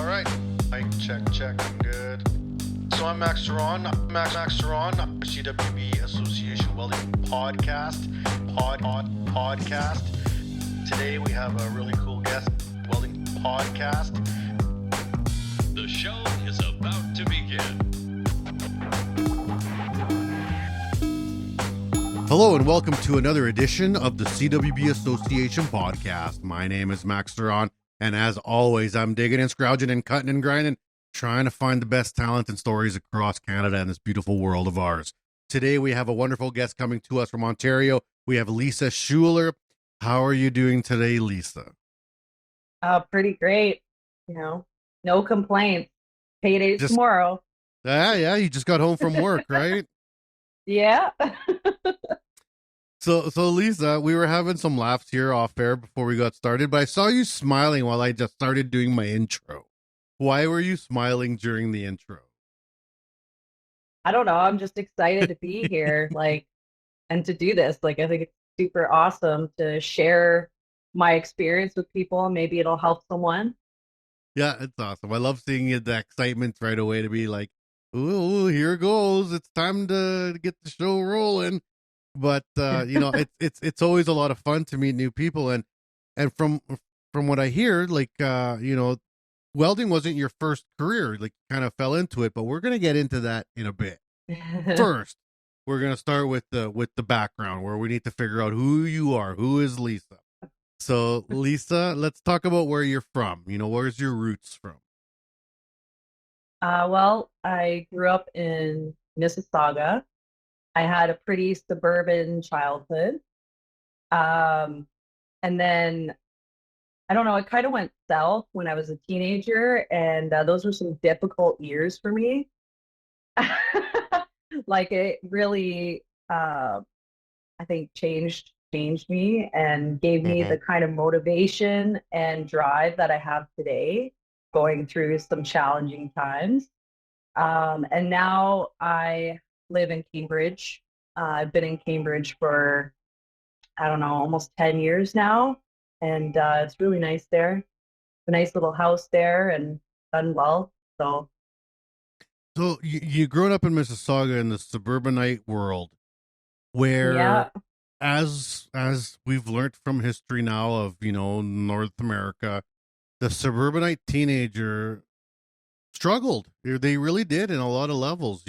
All right, mic check, I'm good. So I'm Max Ceron, CWB Association Welding podcast. Today we have a really cool guest, Welding podcast. The show is about to begin. Hello and welcome to another edition of the CWB Association podcast. My name is Max Ceron, and as always, I'm digging and scrounging and cutting and grinding, trying to find the best talent and stories across Canada and this beautiful world of ours. Today, we have a wonderful guest coming to us from Ontario. We have Lisa Schuler. How are you doing today, Lisa? Pretty great. No complaints. Payday's tomorrow. Yeah, you just got home from work, right? Yeah. So Lisa, we were having some laughs here off air before we got started, but I saw you smiling while I just started doing my intro. Why were you smiling during the intro? I don't know. I'm just excited to be here, and to do this. I think it's super awesome to share my experience with people, and maybe it'll help someone. Yeah, it's awesome. I love seeing the excitement right away to be like, ooh, here goes. It's time to get the show rolling. But it's always a lot of fun to meet new people, and from what I hear, welding wasn't your first career, kind of fell into it, but we're gonna get into that in a bit. First, we're gonna start with the background, where we need to figure out who you are. Who is Lisa? So Lisa, let's talk about where you're from. Where's your roots from? Well, I grew up in Mississauga. I had a pretty suburban childhood. And then, I don't know, it kind of went south when I was a teenager, and those were some difficult years for me. It really, I think, changed me and gave me the kind of motivation and drive that I have today, going through some challenging times. And now I live in Cambridge. I've been in Cambridge for, I don't know, almost 10 years now. And it's really nice there. A nice little house there and done well. So you grown up in Mississauga in the suburbanite world, where as we've learned from history now of, North America, the suburbanite teenager struggled. They really did in a lot of levels,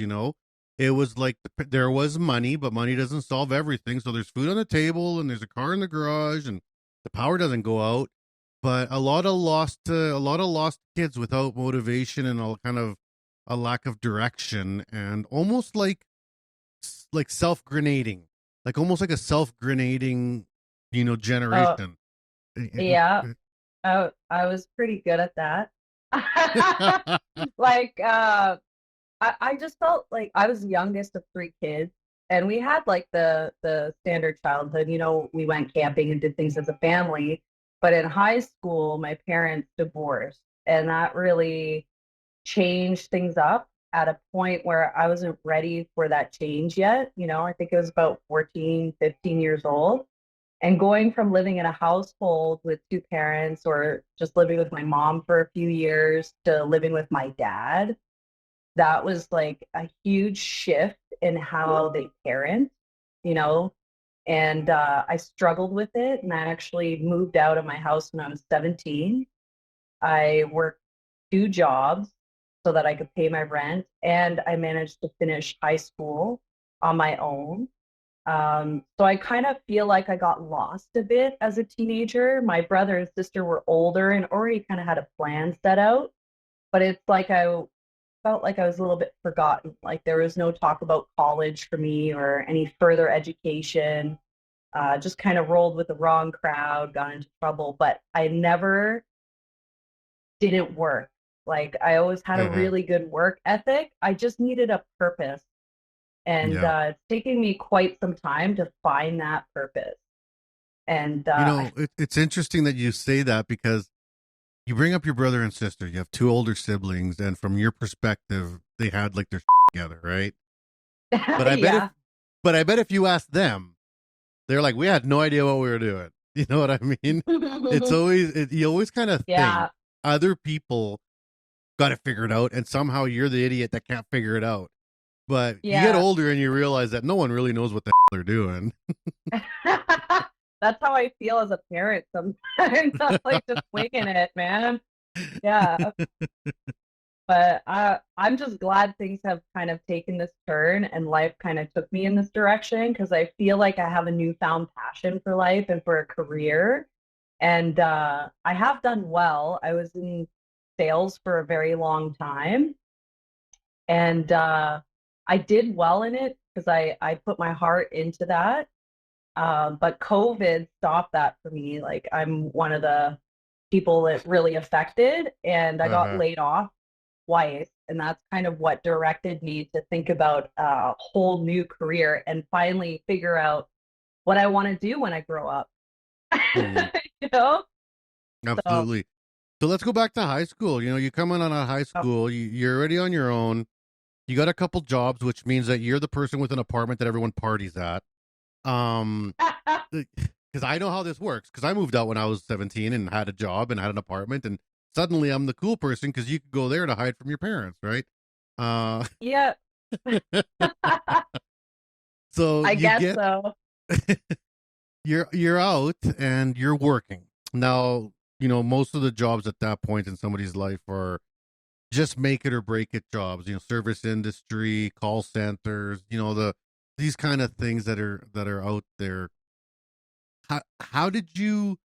It was like there was money, but money doesn't solve everything. So there's food on the table and there's a car in the garage and the power doesn't go out. But a lot of lost kids without motivation and a lack of direction, and almost like self-grenading, almost like a self-grenading, generation. Yeah. I was pretty good at that. I just felt like I was the youngest of three kids, and we had the standard childhood. We went camping and did things as a family. But in high school, my parents divorced, and that really changed things up at a point where I wasn't ready for that change yet. I think it was about 14, 15 years old. And going from living in a household with two parents, or just living with my mom for a few years, to living with my dad, that was like a huge shift in how they parent, and I struggled with it. And I actually moved out of my house when I was 17. I worked 2 jobs so that I could pay my rent, and I managed to finish high school on my own. So I kind of feel like I got lost a bit as a teenager. My brother and sister were older and already kind of had a plan set out, but it's like I felt like I was a little bit forgotten. There was no talk about college for me or any further education. Just kind of rolled with the wrong crowd, got into trouble, but I never didn't work. I always had a really good work ethic. I just needed a purpose. And it's taken me quite some time to find that purpose. And it's interesting that you say that, because you bring up your brother and sister. You have 2 older siblings, and from your perspective, they had their together, right? But I bet if you ask them, they're like, we had no idea what we were doing. You know what I mean? It's always you always kind of think other people got to figure it out, and somehow you're the idiot that can't figure it out. But you get Yeah. older and you realize that no one really knows what the hell they're doing. That's how I feel as a parent sometimes. I'm like just winging it, man. Yeah. But I'm just glad things have kind of taken this turn and life kind of took me in this direction because I feel like I have a newfound passion for life and for a career. And I have done well. I was in sales for a very long time. And I did well in it because I put my heart into that. But COVID stopped that for me. Like I'm one of the people that really affected, and I got Uh-huh. laid off twice. And that's kind of what directed me to think about a whole new career and finally figure out what I want to do when I grow up. Mhm. You know? So, Absolutely. So let's go back to high school. You come in on a high school, you're already on your own. You got a couple jobs, which means that you're the person with an apartment that everyone parties at. Because I know how this works. Because I moved out when I was 17 and had a job and had an apartment, and suddenly I'm the cool person because you could go there to hide from your parents, right? Uh, yeah, so I you guess get so. you're out and you're working now. Most of the jobs at that point in somebody's life are just make it or break it jobs. Service industry, call centers. These kind of things that are out there. How did you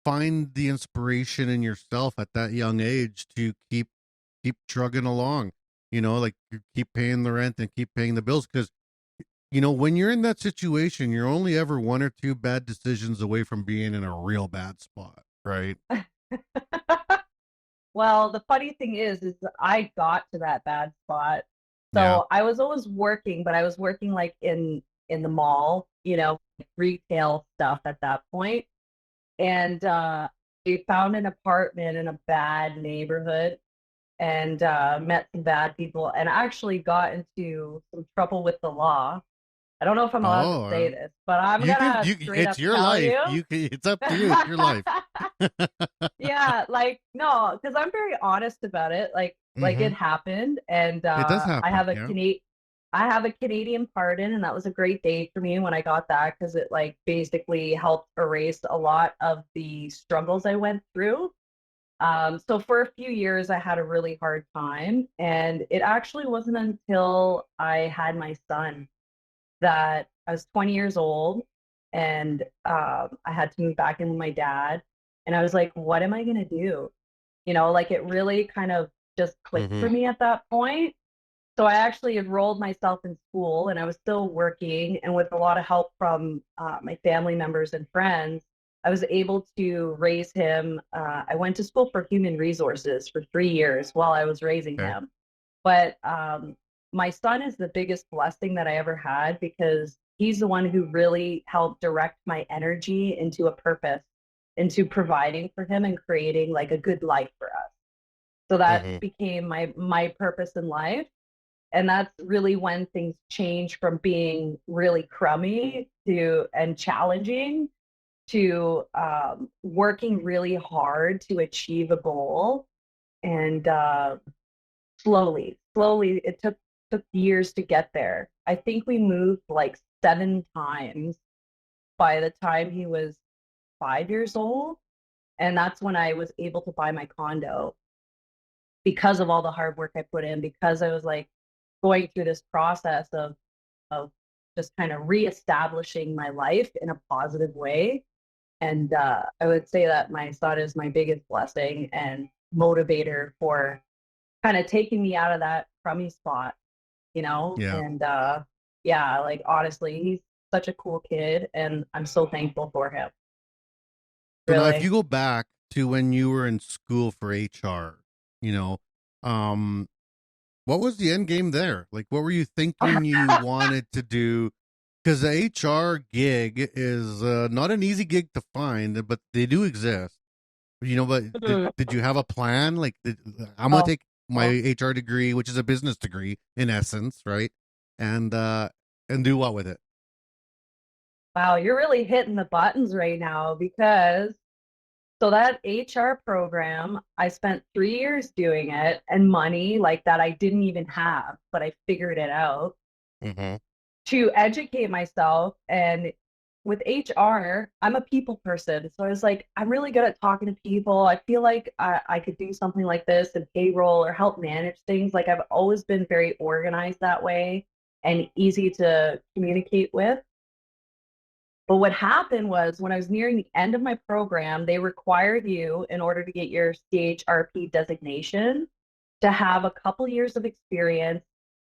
find the inspiration in yourself at that young age to keep trugging along? Like you keep paying the rent and keep paying the bills because when you're in that situation, you're only ever one or two bad decisions away from being in a real bad spot, right? Well, the funny thing is I got to that bad spot. Yeah. So I was always working, but I was working like in the mall, retail stuff at that point. And I found an apartment in a bad neighborhood and met some bad people and actually got into some trouble with the law. I don't know if I'm allowed to Oh, say this, but I'm you can. gonna You. straight It's up your tell life. you. You can. It's up to you. It's your life. Yeah, like no, because I'm very honest about it. Like Mm-hmm. it happened, and It does I happen. have a Yeah. I have a Canadian pardon, and that was a great day for me when I got that because it like basically helped erase a lot of the struggles I went through. So for a few years, I had a really hard time, and it actually wasn't until I had my son that I was 20 years old and I had to move back in with my dad. And I was like, what am I going to do? Like it really kind of just clicked Mm-hmm. for me at that point. So I actually enrolled myself in school and I was still working. And with a lot of help from my family members and friends, I was able to raise him. I went to school for human resources for 3 years while I was raising Okay. him. But my son is the biggest blessing that I ever had because he's the one who really helped direct my energy into a purpose, into providing for him and creating like a good life for us. So that Mm-hmm. became my purpose in life. And that's really when things change from being really crummy to and challenging to working really hard to achieve a goal and slowly it took years to get there. I think we moved like 7 times by the time he was 5 years old, and that's when I was able to buy my condo because of all the hard work I put in, because I was like going through this process of just kind of reestablishing my life in a positive way. And I would say that my son is my biggest blessing and motivator for kind of taking me out of that crummy spot, Yeah. and yeah, like honestly, he's such a cool kid and I'm so thankful for him. So now, if Really. you go back to when you were in school for HR, you know, um, what was the end game there? Like, what were you thinking you wanted to do? Because the HR gig is not an easy gig to find, but they do exist. But did you have a plan? Like, I'm gonna Oh, take my well, HR degree, which is a business degree in essence, right? And do what with it? wow, you're really hitting the buttons right now because So that HR program, I spent 3 years doing it, and money like that I didn't even have, but I figured it out Mm-hmm. to educate myself. And with HR, I'm a people person. So I was like, I'm really good at talking to people. I feel like I could do something like this in payroll or help manage things. Like I've always been very organized that way and easy to communicate with. But what happened was when I was nearing the end of my program, they required you, in order to get your CHRP designation, to have a couple years of experience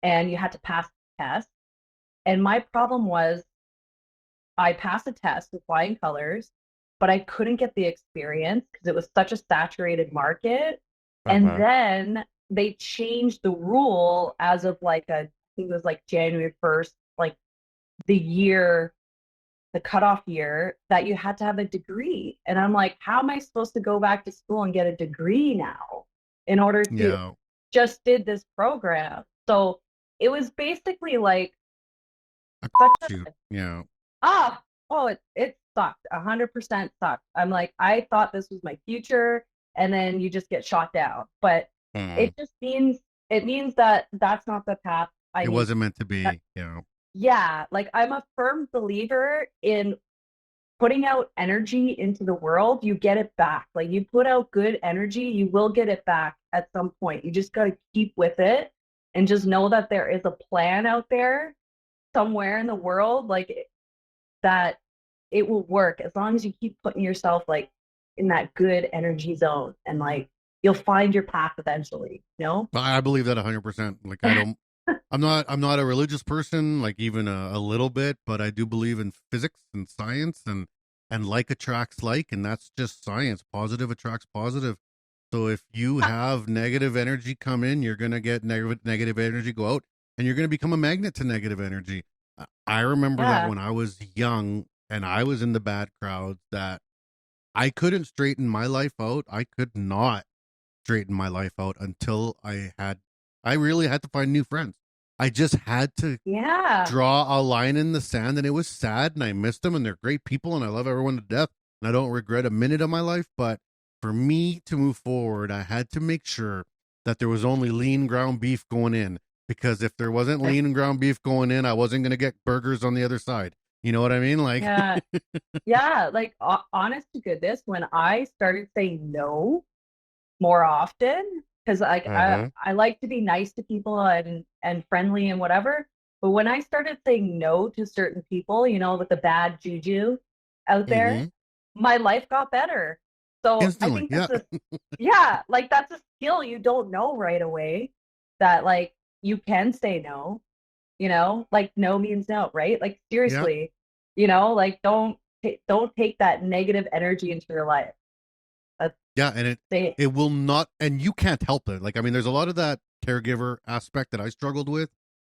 and you had to pass the test. And my problem was I passed a test with flying colors, but I couldn't get the experience because it was such a saturated market. And Uh-huh. then they changed the rule as of like I think it was like January 1st, like the year, the cutoff year that you had to have a degree. And I'm like, how am I supposed to go back to school and get a degree now in order to Yeah. just did this program? So it was basically like I such you. a Yeah. it sucked. 100% sucked. I'm like, I thought this was my future, and then you just get shot down. But Mm-hmm. it means that that's not the path I It need. wasn't meant to be. Yeah. Yeah, like I'm a firm believer in putting out energy into the world, you get it back. Like you put out good energy, you will get it back at some point. You just got to keep with it and just know that there is a plan out there somewhere in the world, like that it will work as long as you keep putting yourself like in that good energy zone, and like you'll find your path eventually, you know? I believe that 100%. Like I'm not a religious person, like even a little bit, but I do believe in physics and science, and like attracts like, and that's just science. Positive attracts positive. So if you have negative energy come in, you're gonna get negative energy go out, and you're gonna become a magnet to negative energy. I remember that Yeah. when I was young and I was in the bad crowds, that I couldn't straighten my life out. I could not straighten my life out until I really had to find new friends. I just had to Yeah. draw a line in the sand, and it was sad, and I missed them, and they're great people, and I love everyone to death, and I don't regret a minute of my life. But for me to move forward, I had to make sure that there was only lean ground beef going in, because if there wasn't lean ground beef going in, I wasn't going to get burgers on the other side. You know what I mean? Like, Yeah. Yeah, like honest to goodness, when I started saying no more often, because like uh-huh. I like to be nice to people and friendly and whatever, but when I started saying no to certain people, with the bad juju out there, Mm-hmm. my life got better. So I Instantly, think yeah. that's a skill you don't know right away, that like you can say no, like no means no, right? Like Yeah. seriously, like don't take that negative energy into your life. That's Yeah, and it say it will not, and you can't help it. Like, I mean, there's a lot of that caregiver aspect that I struggled with,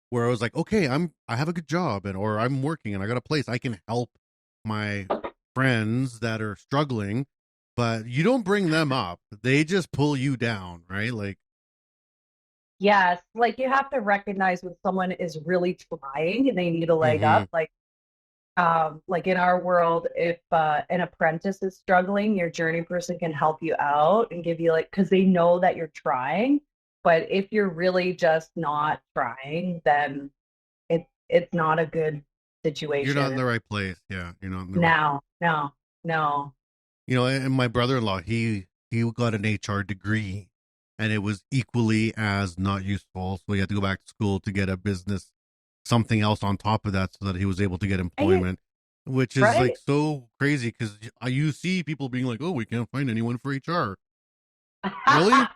where I was like, okay, I have a good job, and or I'm working and I got a place, I can help my friends that are struggling, but you don't bring them up. They just pull you down, right? Like, Yes, like you have to recognize when someone is really trying and they need a leg mm-hmm. up. Like in our world, if an apprentice is struggling, your journey person can help you out and give you like, because they know that you're trying. But if you're really just not trying, then it's not a good You're not in situation. the right place. Yeah, you're not in the right. No, no, no. And my brother-in-law, he got an HR degree, and it was equally as not useful. So he had to go back to school to get a business, something else on top of that, so that he was able to get And you, employment, which is like right? so crazy, because you see people being like, "Oh, we can't find anyone for HR." Really?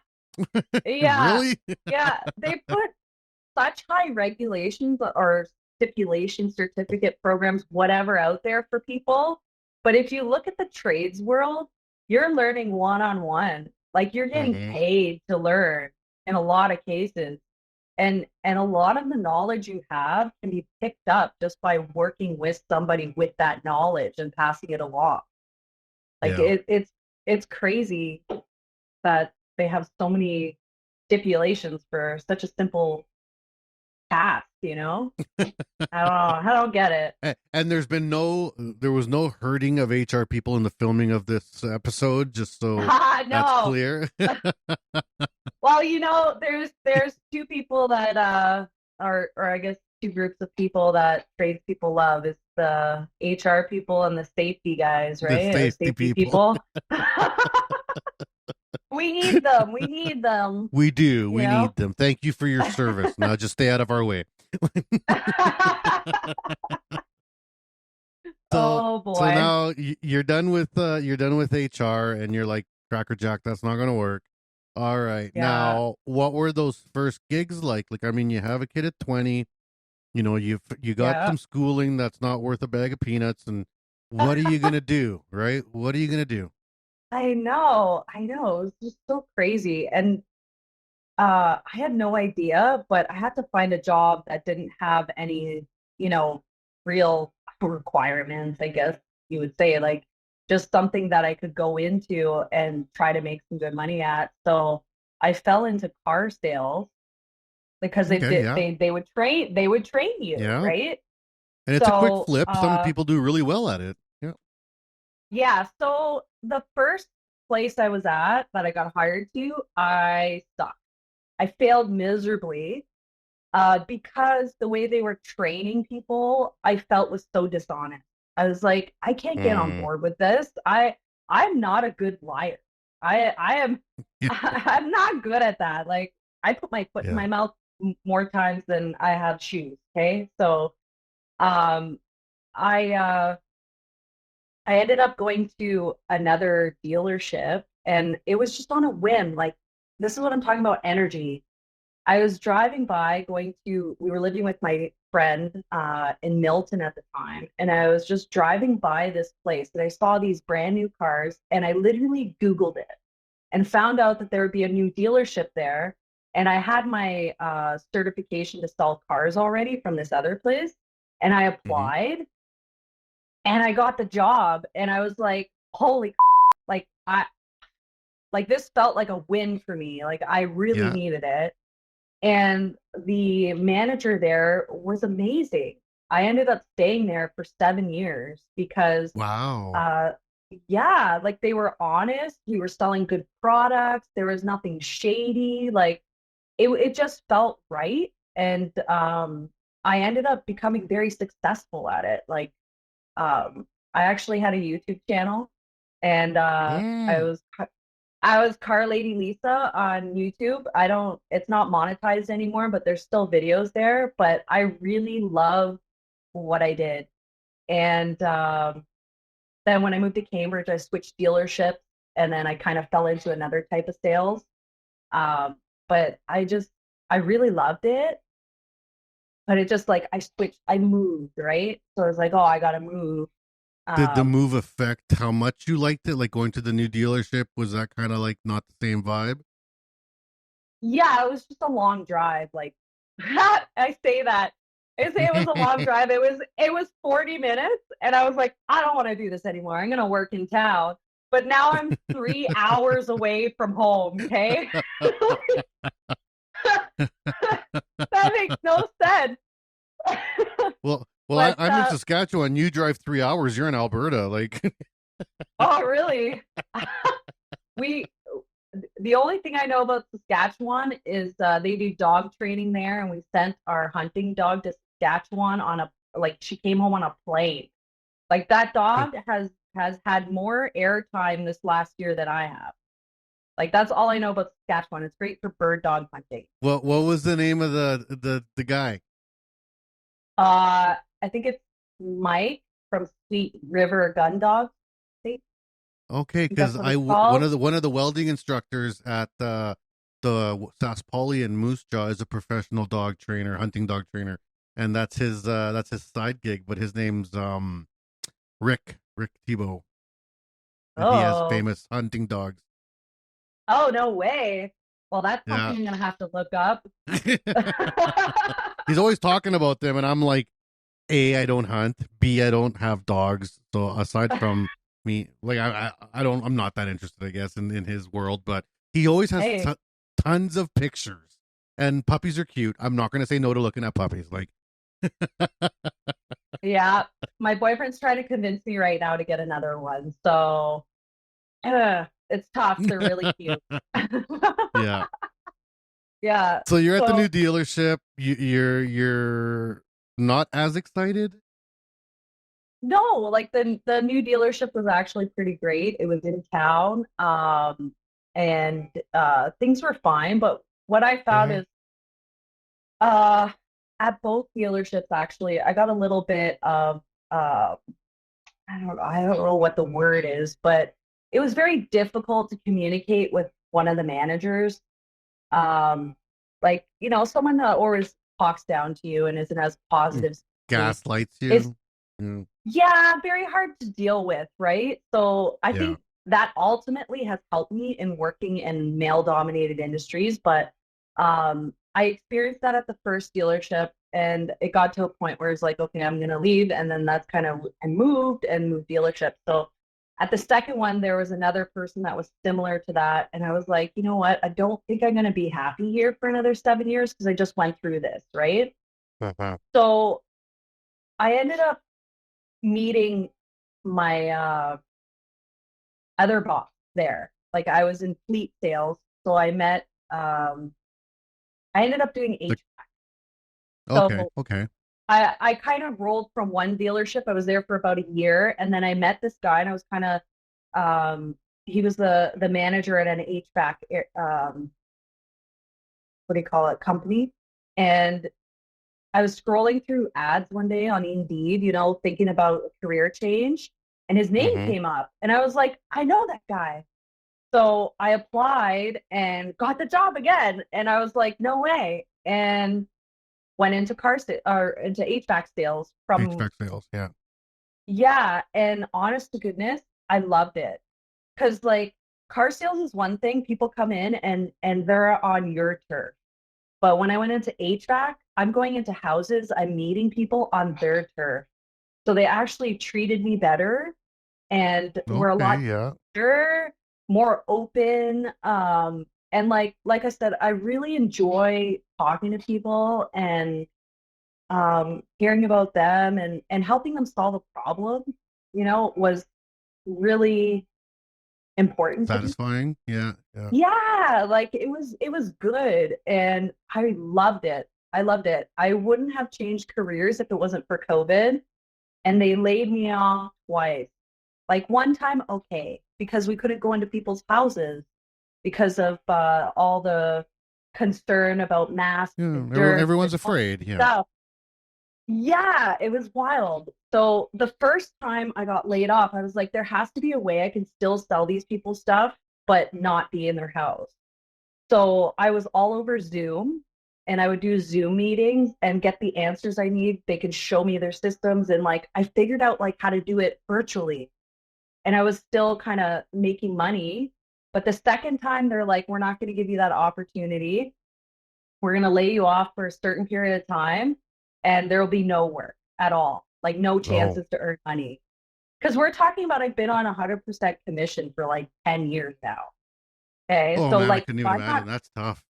Yeah, Really? yeah. They put such high regulations or stipulation certificate programs, whatever, out there for people. But if you look at the trades world, you're learning one on one. Like you're getting Hmm. paid to learn in a lot of cases. And a lot of the knowledge you have can be picked up just by working with somebody with that knowledge and passing it along. Like Yeah. it's crazy that they have so many stipulations for such a simple cast, you know? I don't know. I don't get it. And there was no hurting of HR people in the filming of this episode, just so that's No. clear. Well, you know, there's two people that or I guess two groups of people that tradespeople love. It's the HR people and the safety guys, right? The Or safety people. We need them. We need them. We do. We You know? need them. Thank you for your service. Now just stay out of our way. Oh boy. So now you're done with HR, and you're like, Cracker Jack, that's not going to work. All right. Yeah. Now, what were those first gigs like? Like, I mean, you have a kid at 20. You know, you got some schooling that's not worth a bag of peanuts, and what are you gonna do, right? What are you gonna do? I know. It was just so crazy. And I had no idea, but I had to find a job that didn't have any, you know, real requirements, I guess you would say, like just something that I could go into and try to make some good money at. So I fell into car sales because they would train you, right? And it's a quick flip. Some people do really well at it. Yeah. Yeah. So the first place I was at that I got hired to, I sucked. I failed miserably because the way they were training people, I felt was so dishonest. I was like, I can't get on board with this. I'm not a good liar. I am I'm not good at that. Like I put my foot in my mouth more times than I have shoes. Okay. So I ended up going to another dealership, and it was just on a whim. Like, this is what I'm talking about, energy. I was driving by we were living with my friend in Milton at the time, and I was just driving by this place, and I saw these brand new cars, and I literally Googled it and found out that there would be a new dealership there. And I had my certification to sell cars already from this other place, and I applied. And I got the job, and I was like, holy, like this felt like a win for me. Like I really needed it. And the manager there was amazing. I ended up staying there for 7 years because like they were honest. We were selling good products. There was nothing shady. Like it just felt right. And I ended up becoming very successful at it. Like I actually had a YouTube channel, and I was Car Lady Lisa on YouTube. It's not monetized anymore, but there's still videos there. But I really love what I did. And then when I moved to Cambridge, I switched dealerships, and then I kind of fell into another type of sales. But I really loved it. But it just like I moved, right? So I was like, oh, I gotta move. Did the move affect how much you liked it? Like going to the new dealership, was that kind of like not the same vibe? Yeah, it was just a long drive. Like I say that. I say it was a long drive. It was 40 minutes, and I was like, I don't want to do this anymore. I'm gonna work in town. But now I'm 3 hours away from home, okay? That makes no sense. Well, I'm in Saskatchewan. You drive 3 hours. You're in Alberta. Like, oh, really? The only thing I know about Saskatchewan is they do dog training there, and we sent our hunting dog to Saskatchewan she came home on a plane. Like that dog has had more airtime this last year than I have. Like that's all I know about Saskatchewan. It's great for bird dog hunting. What was the name of the guy? I think it's Mike from Sweet River Gun Dog. Okay, because one of the welding instructors at the Saspoli and Moose Jaw is a professional dog trainer, hunting dog trainer, and that's his side gig. But his name's Rick Thibault. And he has famous hunting dogs. Oh, no way. Well, that's something I'm going to have to look up. He's always talking about them, and I'm like, A, I don't hunt. B, I don't have dogs. So aside from me, like I'm not that interested, I guess, in his world. But he always has tons of pictures And puppies are cute. I'm not going to say no to looking at puppies. Like, Yeah, my boyfriend's trying to convince me right now to get another one. So it's tough. They're really cute. yeah. Yeah. So you're at the So new dealership. You're not as excited. no, like the new dealership was actually pretty great. It was in town, and things were fine. But what I found Mhm. is, at both dealerships, actually, I got a little bit of uh, I don't know what the word is, but it was very difficult to communicate with one of the managers. Um, like, someone that always talks down to you and isn't as positive. Gaslights It's you. Mm, Yeah, very hard to deal with, right? So I yeah. think that ultimately has helped me in working in male-dominated industries, but I experienced that at the first dealership, and it got to a point where it's like, okay, I'm gonna leave, and then that's kind of I moved dealerships. So at the second one, there was another person that was similar to that, and I was like, you know what? I don't think I'm gonna be happy here for another 7 years because I just went through this, right? Uh-huh. So I ended up meeting my other boss there. Like I was in fleet sales, so I ended up doing The- HVAC. okay. So Okay. I kind of rolled from one dealership. I was there for about a year, and then I met this guy, and I was kind of he was the manager at an HVAC what do you call it, company. And I was scrolling through ads one day on Indeed, thinking about a career change, and his name Mm-hmm. came up, and I was like, I know that guy. So I applied and got the job again, and I was like, no way, and went into or into HVAC sales from HVAC sales. Yeah. yeah, and honest to goodness, I loved it because like car sales is one thing, people come in and they're on your turf. But when I went into HVAC, I'm going into houses, I'm meeting people on their turf. So they actually treated me better and were a Okay. lot Yeah. kinder, more open. And like I said, I really enjoy talking to people and hearing about them and helping them solve a problem, was really important to me. Satisfying. Yeah. Yeah. Yeah, like it was good and I loved it. I loved it. I wouldn't have changed careers if it wasn't for COVID, and they laid me off twice. Like one time, okay, because we couldn't go into people's houses because of all the concern about masks Yeah. and dirt and Everyone's all afraid. that Yeah. stuff. Yeah, it was wild. So the first time I got laid off, I was like, there has to be a way I can still sell these people stuff, but not be in their house. So I was all over Zoom and I would do Zoom meetings and get the answers I need. They could show me their systems and like I figured out like how to do it virtually. And I was still kind of making money. But the second time they're like, we're not going to give you that opportunity. We're going to lay you off for a certain period of time and there will be no work at all. Like no Oh. chances to earn money. Because we're talking about I've been on 100% commission for like 10 years now. Okay. Oh So man, I like couldn't even I'm imagine. not That's tough.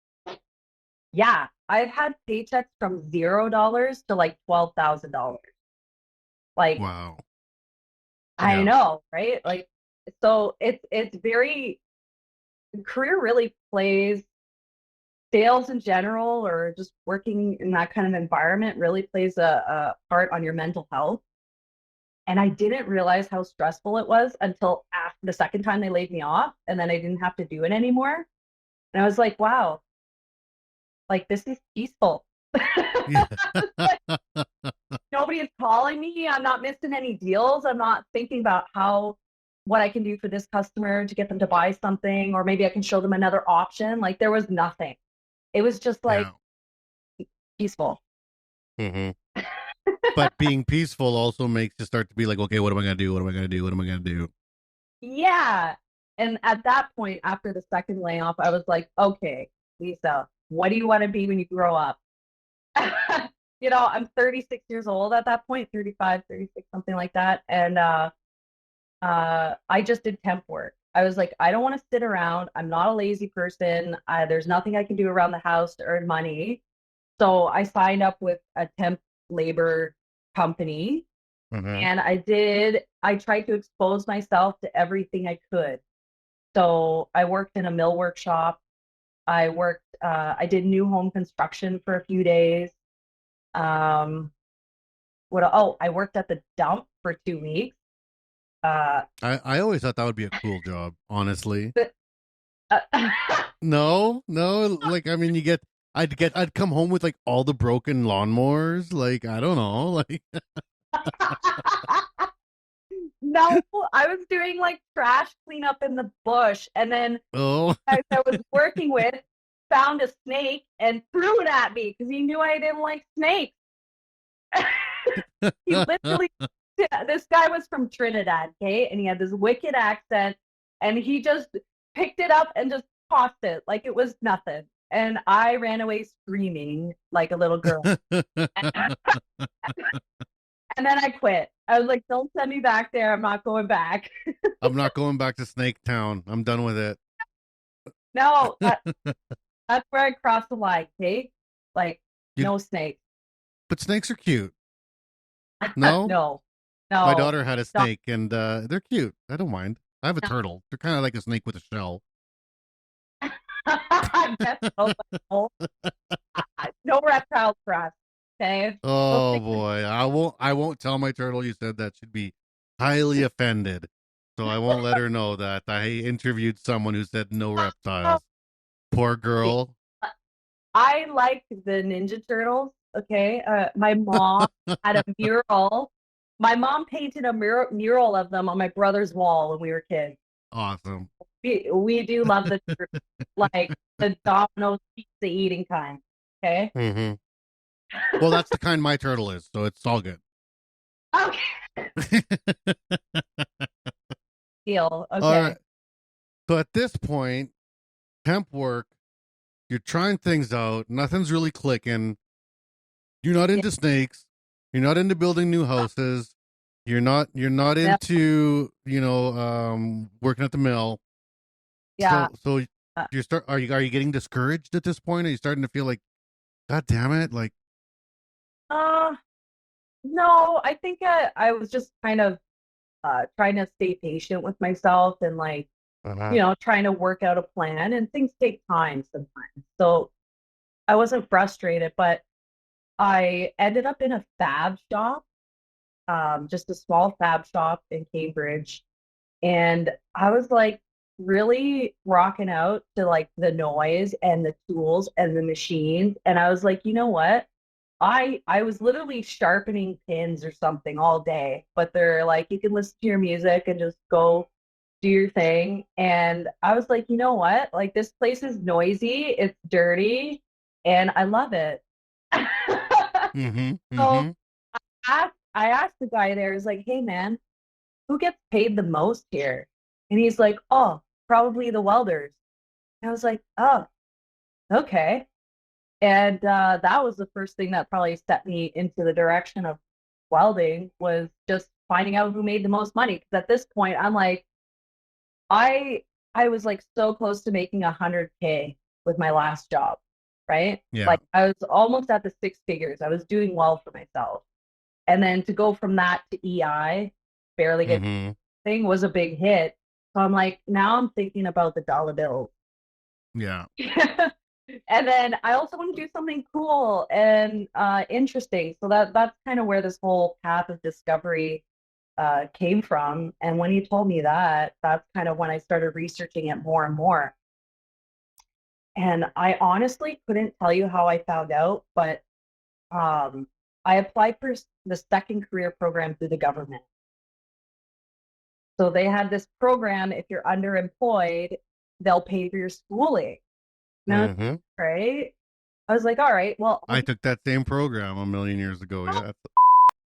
Yeah, I've had paychecks from $0 to like $12,000. Like Wow. I Yeah. know, right? Like so it's very career really plays sales in general or just working in that kind of environment really plays a part on your mental health. And I didn't realize how stressful it was until after the second time they laid me off and then I didn't have to do it anymore. And I was like, wow, like this is peaceful. Yeah. Nobody is calling me. I'm not missing any deals. I'm not thinking about what I can do for this customer to get them to buy something, or maybe I can show them another option. Like there was nothing. It was just like yeah. peaceful. hmm But being peaceful also makes you start to be like, okay, what am I gonna do? What am I gonna do? What am I gonna do? Yeah. And at that point, after the second layoff, I was like, okay, Lisa, what do you want to be when you grow up? I'm 36 years old at that point, 35, 36, something like that. And I just did temp work. I was like, I don't want to sit around. I'm not a lazy person. There's nothing I can do around the house to earn money. So I signed up with a temp labor company, Mm-hmm. and I tried to expose myself to everything I could. So I worked in a mill workshop. I did new home construction for a few days. Um, I worked at the dump for 2 weeks. I always thought that would be a cool job, honestly. But, uh, No, like I mean, I'd come home with like all the broken lawnmowers. Like I don't know, like no, I was doing like trash cleanup in the bush, and then oh, guys I was working with found a snake and threw it at me because he knew I didn't like snakes. He literally, this guy was from Trinidad, okay, and he had this wicked accent, and he just picked it up and just tossed it like it was nothing. And I ran away screaming like a little girl. And then I quit. I was like, don't send me back there. I'm not going back. I'm not going back to Snake Town. I'm done with it. No, that's where I crossed the line, okay? Like, You- no snakes. But snakes are cute. No, No, my no. daughter had a snake, and they're cute. I don't mind. I have a turtle. They're kind of like a snake with a shell. I guess so, but no. No reptiles for us, okay? Oh boy, I won't tell my turtle you said that. She'd be highly offended. So I won't let her know that I interviewed someone who said no reptiles. Poor girl. I like the Ninja Turtles, okay? My mom had a mural. My mom painted a mural of them on my brother's wall when we were kids. Awesome. We do love the like the Domino's pizza eating kind, okay? Mm-hmm. Well, that's the kind my turtle is, so it's all good. Okay. Deal. Okay. All right. So at this point, temp work, you're trying things out. Nothing's really clicking. You're not into snakes. You're not into building new houses. You're not into, working at the mill. Yeah. So Uh, are you getting discouraged at this point? Are you starting to feel like, God damn it, like no, I think I was just kind of trying to stay patient with myself and like, trying to work out a plan, and things take time sometimes. So I wasn't frustrated, but I ended up in a fab shop, just a small fab shop in Cambridge. And I was like really rocking out to like the noise and the tools and the machines. And I was like, you know what? I was literally sharpening pins or something all day, but they're like, you can listen to your music and just go do your thing. And I was like, you know what? Like this place is noisy, it's dirty, and I love it. mm-hmm, So I asked the guy there, is like, hey man, who gets paid the most here? And he's like, oh, probably the welders. And I was like, oh, okay. And that was the first thing that probably set me into the direction of welding, was just finding out who made the most money. Because at this point, I'm like, I was like so close to making 100K with my last job, right? Yeah. Like I was almost at the six figures. I was doing well for myself. And then to go from that to EI, barely get thing, was a big hit. So I'm like, now I'm thinking about the dollar bills. Yeah. And then I also want to do something cool and interesting. So that's kind of where this whole path of discovery came from. And when he told me that, that's kind of when I started researching it more and more. And I honestly couldn't tell you how I found out, but I applied for the second career program through the government. So they had this program, if you're underemployed, they'll pay for your schooling. No, right? I was like, all right, well, I took that same program a million years ago.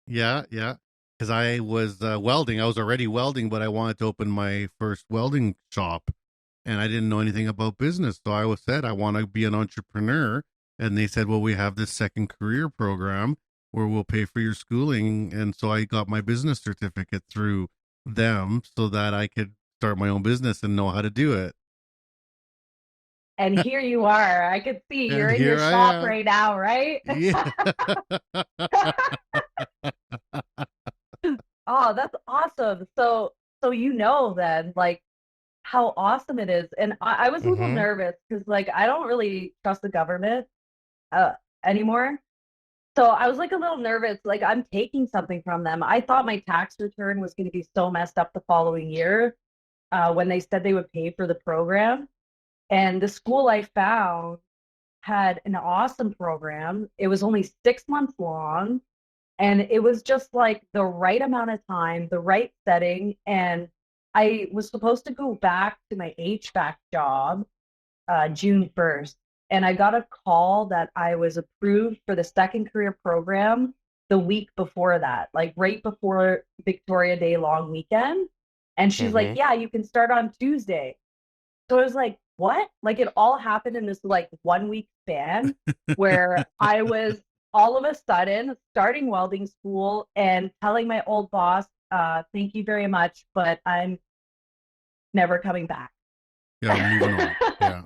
Yeah. Yeah. Because I was welding. I was already welding, but I wanted to open my first welding shop, and I didn't know anything about business. So I said, I want to be an entrepreneur. And they said, well, we have this second career program where we'll pay for your schooling. And so I got my business certificate through them so that I could start my own business and know how to do it. And here you are. I could see you're And in your here I shop am. right now, right? Yeah. Oh, that's awesome. So you know then, like, how awesome it is. And I was a little Hmm. nervous because, like, I don't really trust the government uh, anymore. So I was like a little nervous, like I'm taking something from them. I thought my tax return was going to be so messed up the following year when they said they would pay for the program. And the school I found had an awesome program. It was only 6 months long, and it was just like the right amount of time, the right setting. And I was supposed to go back to my HVAC job June 1st. And I got a call that I was approved for the second career program the week before that, like right before Victoria Day long weekend. And she's like, Hmm. yeah, you can start on Tuesday. So I was like, what? Like it all happened in this like 1 week span where I was all of a sudden starting welding school and telling my old boss, thank you very much, but I'm never coming back. Yeah, I'm moving on. Yeah.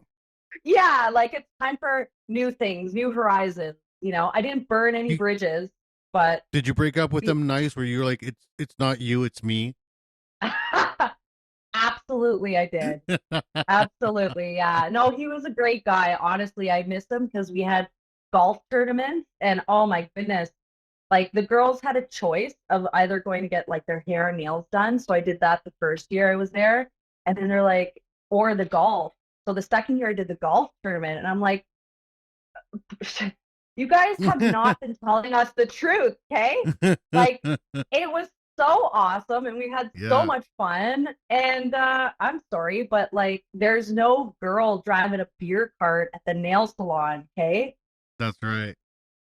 Yeah, like it's time for new things, new horizons. I didn't burn any You, bridges, but did you break up with them nice where you're like, it's not you, it's me? absolutely I did. Absolutely. Yeah. No, he was a great guy. Honestly, I miss him because we had golf tournaments and oh my goodness, like the girls had a choice of either going to get like their hair and nails done. So I did that the first year I was there. And then they're like, or the golf. So the second year I did the golf tournament and I'm like, you guys have not been telling us the truth, okay? Like it was so awesome and we had so Yeah, much fun. And I'm sorry, but like there's no girl driving a beer cart at the nail salon, okay? that's right.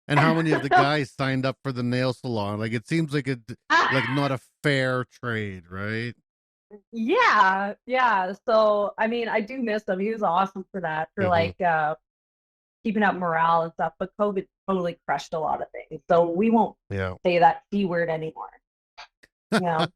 And how many of the guys signed up for the nail salon? Like it seems like like not a fair trade, right? Yeah, yeah. So I mean, I do miss him. He was awesome for that, for Hmm. like keeping up morale and stuff. But COVID totally crushed a lot of things. So we won't Yeah. say that C word anymore. You know?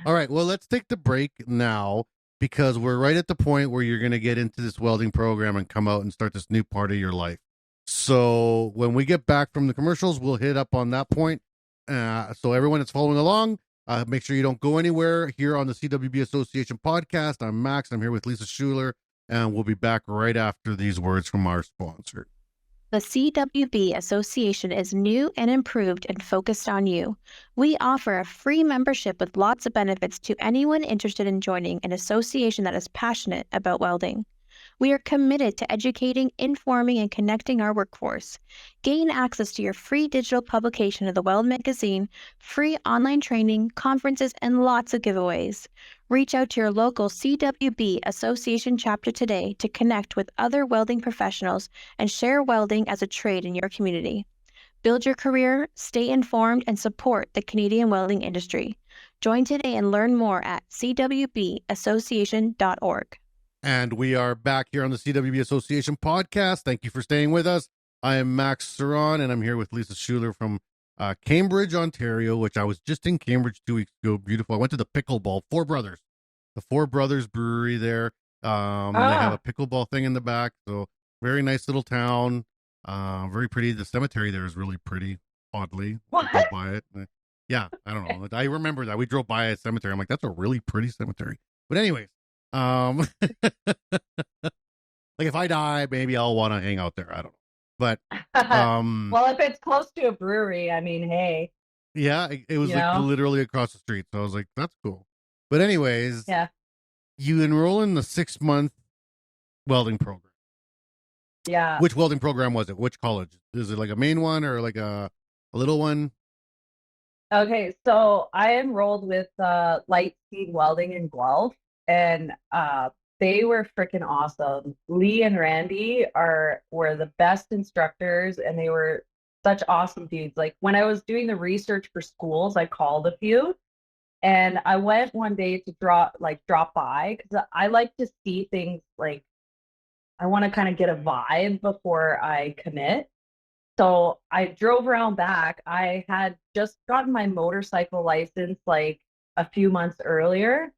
All right. Well, let's take the break now because we're right at the point where you're going to get into this welding program and come out and start this new part of your life. So when we get back from the commercials, we'll hit up on that point. So everyone that's following along, make sure you don't go anywhere here on the CWB Association podcast. I'm Max. I'm here with Lisa Schuler, and we'll be back right after these words from our sponsor. The CWB Association is new and improved and focused on you. We offer a free membership with lots of benefits to anyone interested in joining an association that is passionate about welding. We are committed to educating, informing, and connecting our workforce. Gain access to your free digital publication of the Weld magazine, free online training, conferences, and lots of giveaways. Reach out to your local CWB Association chapter today to connect with other welding professionals and share welding as a trade in your community. Build your career, stay informed, and support the Canadian welding industry. Join today and learn more at cwbassociation.org. And we are back here on the CWB Association podcast. Thank you for staying with us. I am Max Ceron, and I'm here with Lisa Schuler from Cambridge, Ontario, which I was just in Cambridge 2 weeks ago. Beautiful. I went to the pickleball, the Four Brothers Brewery there. They have a pickleball thing in the back. So very nice little town. Very pretty. The cemetery there is really pretty, oddly. What? I drove by it. Yeah, I don't know. I remember that. We drove by a cemetery. I'm like, that's a really pretty cemetery. But anyways, like if I die, maybe I'll want to hang out there. I don't know. But well, if it's close to a brewery, I mean, hey, yeah, it was like literally across the street. So I was like, that's cool. But anyways, yeah, you enroll in the 6-month welding program. Yeah. Which welding program was it? Which college? Is it like a main one or like a little one? Okay, so I enrolled with Lightspeed Welding in Guelph, and they were freaking awesome. Lee and Randy were the best instructors, and they were such awesome dudes. Like when I was doing the research for schools, I called a few, and I went one day to drop by because I like to see things, like I want to kind of get a vibe before I commit. So I drove around back. I had just gotten my motorcycle license like a few months earlier.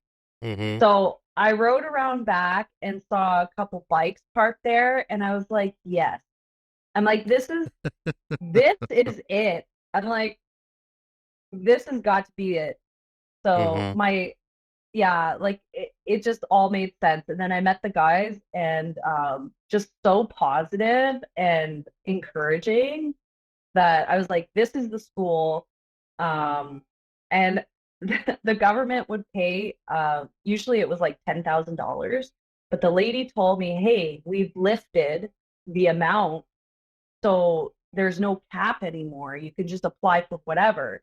Mm-hmm. So I rode around back and saw a couple bikes parked there, and I was like, yes. I'm like, this is it. I'm like, this has got to be it. So Mm-hmm. yeah, like it just all made sense. And then I met the guys and just so positive and encouraging that I was like, this is the school. And the government would pay, usually it was like $10,000. But the lady told me, hey, we've lifted the amount. So there's no cap anymore. You can just apply for whatever.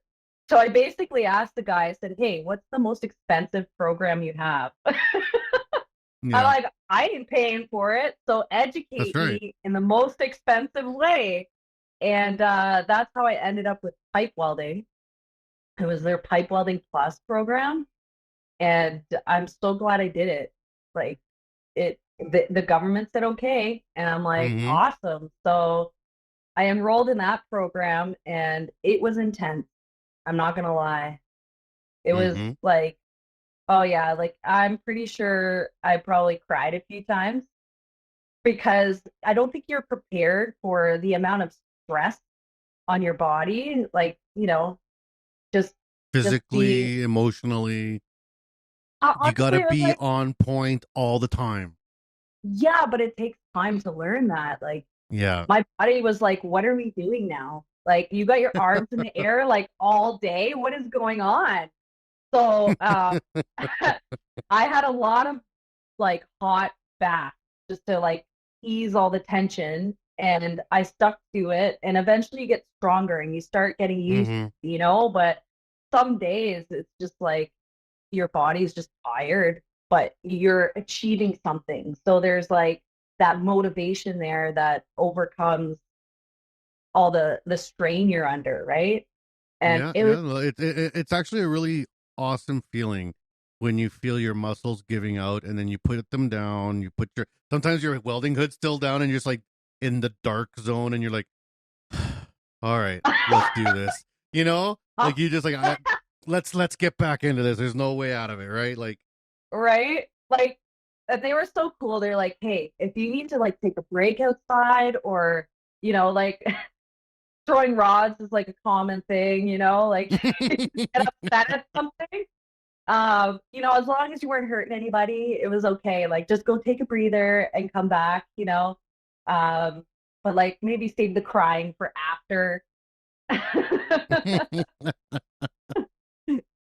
So I basically asked the guy, I said, hey, what's the most expensive program you have? I'm Yeah, like, I ain't paying for it. So that's educate right. me in the most expensive way. And that's how I ended up with pipe welding. It was their pipe welding plus program. And I'm so glad I did it. Like the government said okay. And I'm like, Mm-hmm. awesome. So I enrolled in that program and it was intense. I'm not gonna lie. It was Mm-hmm. like, oh yeah, like I'm pretty sure I probably cried a few times because I don't think you're prepared for the amount of stress on your body. Like, just being Physically, emotionally, you gotta honestly, I was be like, on point all the time. yeah, but it takes time to learn that. Like Yeah. my body was like, what are we doing now? Like you got your arms in the air like all day. What is going on? So I had a lot of like hot baths just to like ease all the tension. And I stuck to it. And eventually you get stronger and you start getting used, Mm-hmm. but some days it's just like your body's just tired, but you're achieving something. So there's like that motivation there that overcomes all the strain you're under, right? And Yeah, it was yeah. Well, it's actually a really awesome feeling when you feel your muscles giving out, and then you put them down. You put your sometimes your welding hood still down, and you're just like in the dark zone, and you're like, all right, let's do this. Like you just like let's get back into this. There's no way out of it, right? Like, right? Like they were so cool. They're like, hey, if you need to like take a break outside or, like throwing rods is like a common thing, like get upset at something. As long as you weren't hurting anybody, it was okay. Like just go take a breather and come back. Um, but like maybe save the crying for after.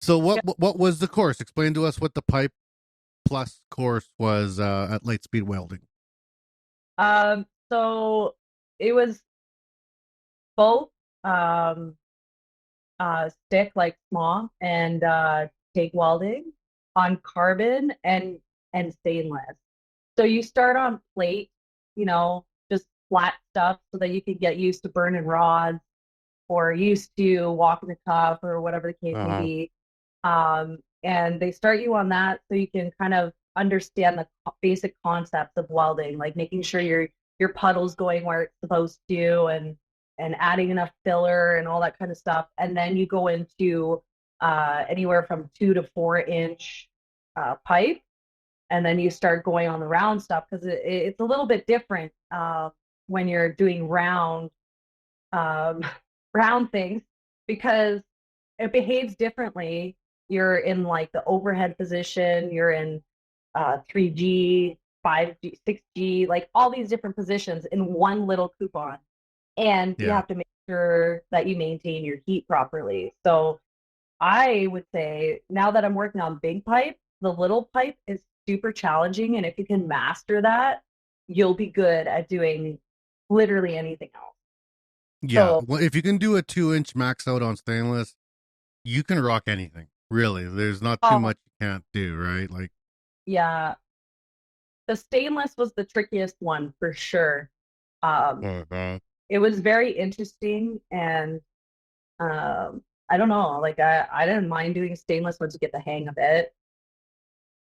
so what was the course? Explain to us what the pipe plus course was at Lightspeed Welding. So it was both um stick like small and TIG welding on carbon and stainless. So you start on plate, just flat stuff so that you can get used to burning rods or used to walking the cuff or whatever the case may Uh-huh. be. And they start you on that so you can kind of understand the basic concepts of welding, like making sure your puddle's going where it's supposed to and adding enough filler and all that kind of stuff. And then you go into anywhere from 2 to 4 inch pipe, and then you start going on the round stuff because it's a little bit different when you're doing um, round things because it behaves differently. You're in like the overhead position, you're in 3G, 5G, 6G, like all these different positions in one little coupon. And you Yeah. have to make sure that you maintain your heat properly. So I would say now that I'm working on big pipe, the little pipe is super challenging. And if you can master that, you'll be good at doing literally anything else. Yeah. So Well, if you can do a 2-inch max out on stainless, you can rock anything. Really. There's not too um, much you can't do, right? Like, yeah, the stainless was the trickiest one for sure. Um, uh-huh. it was very interesting and I don't know, like I didn't mind doing stainless once you get the hang of it.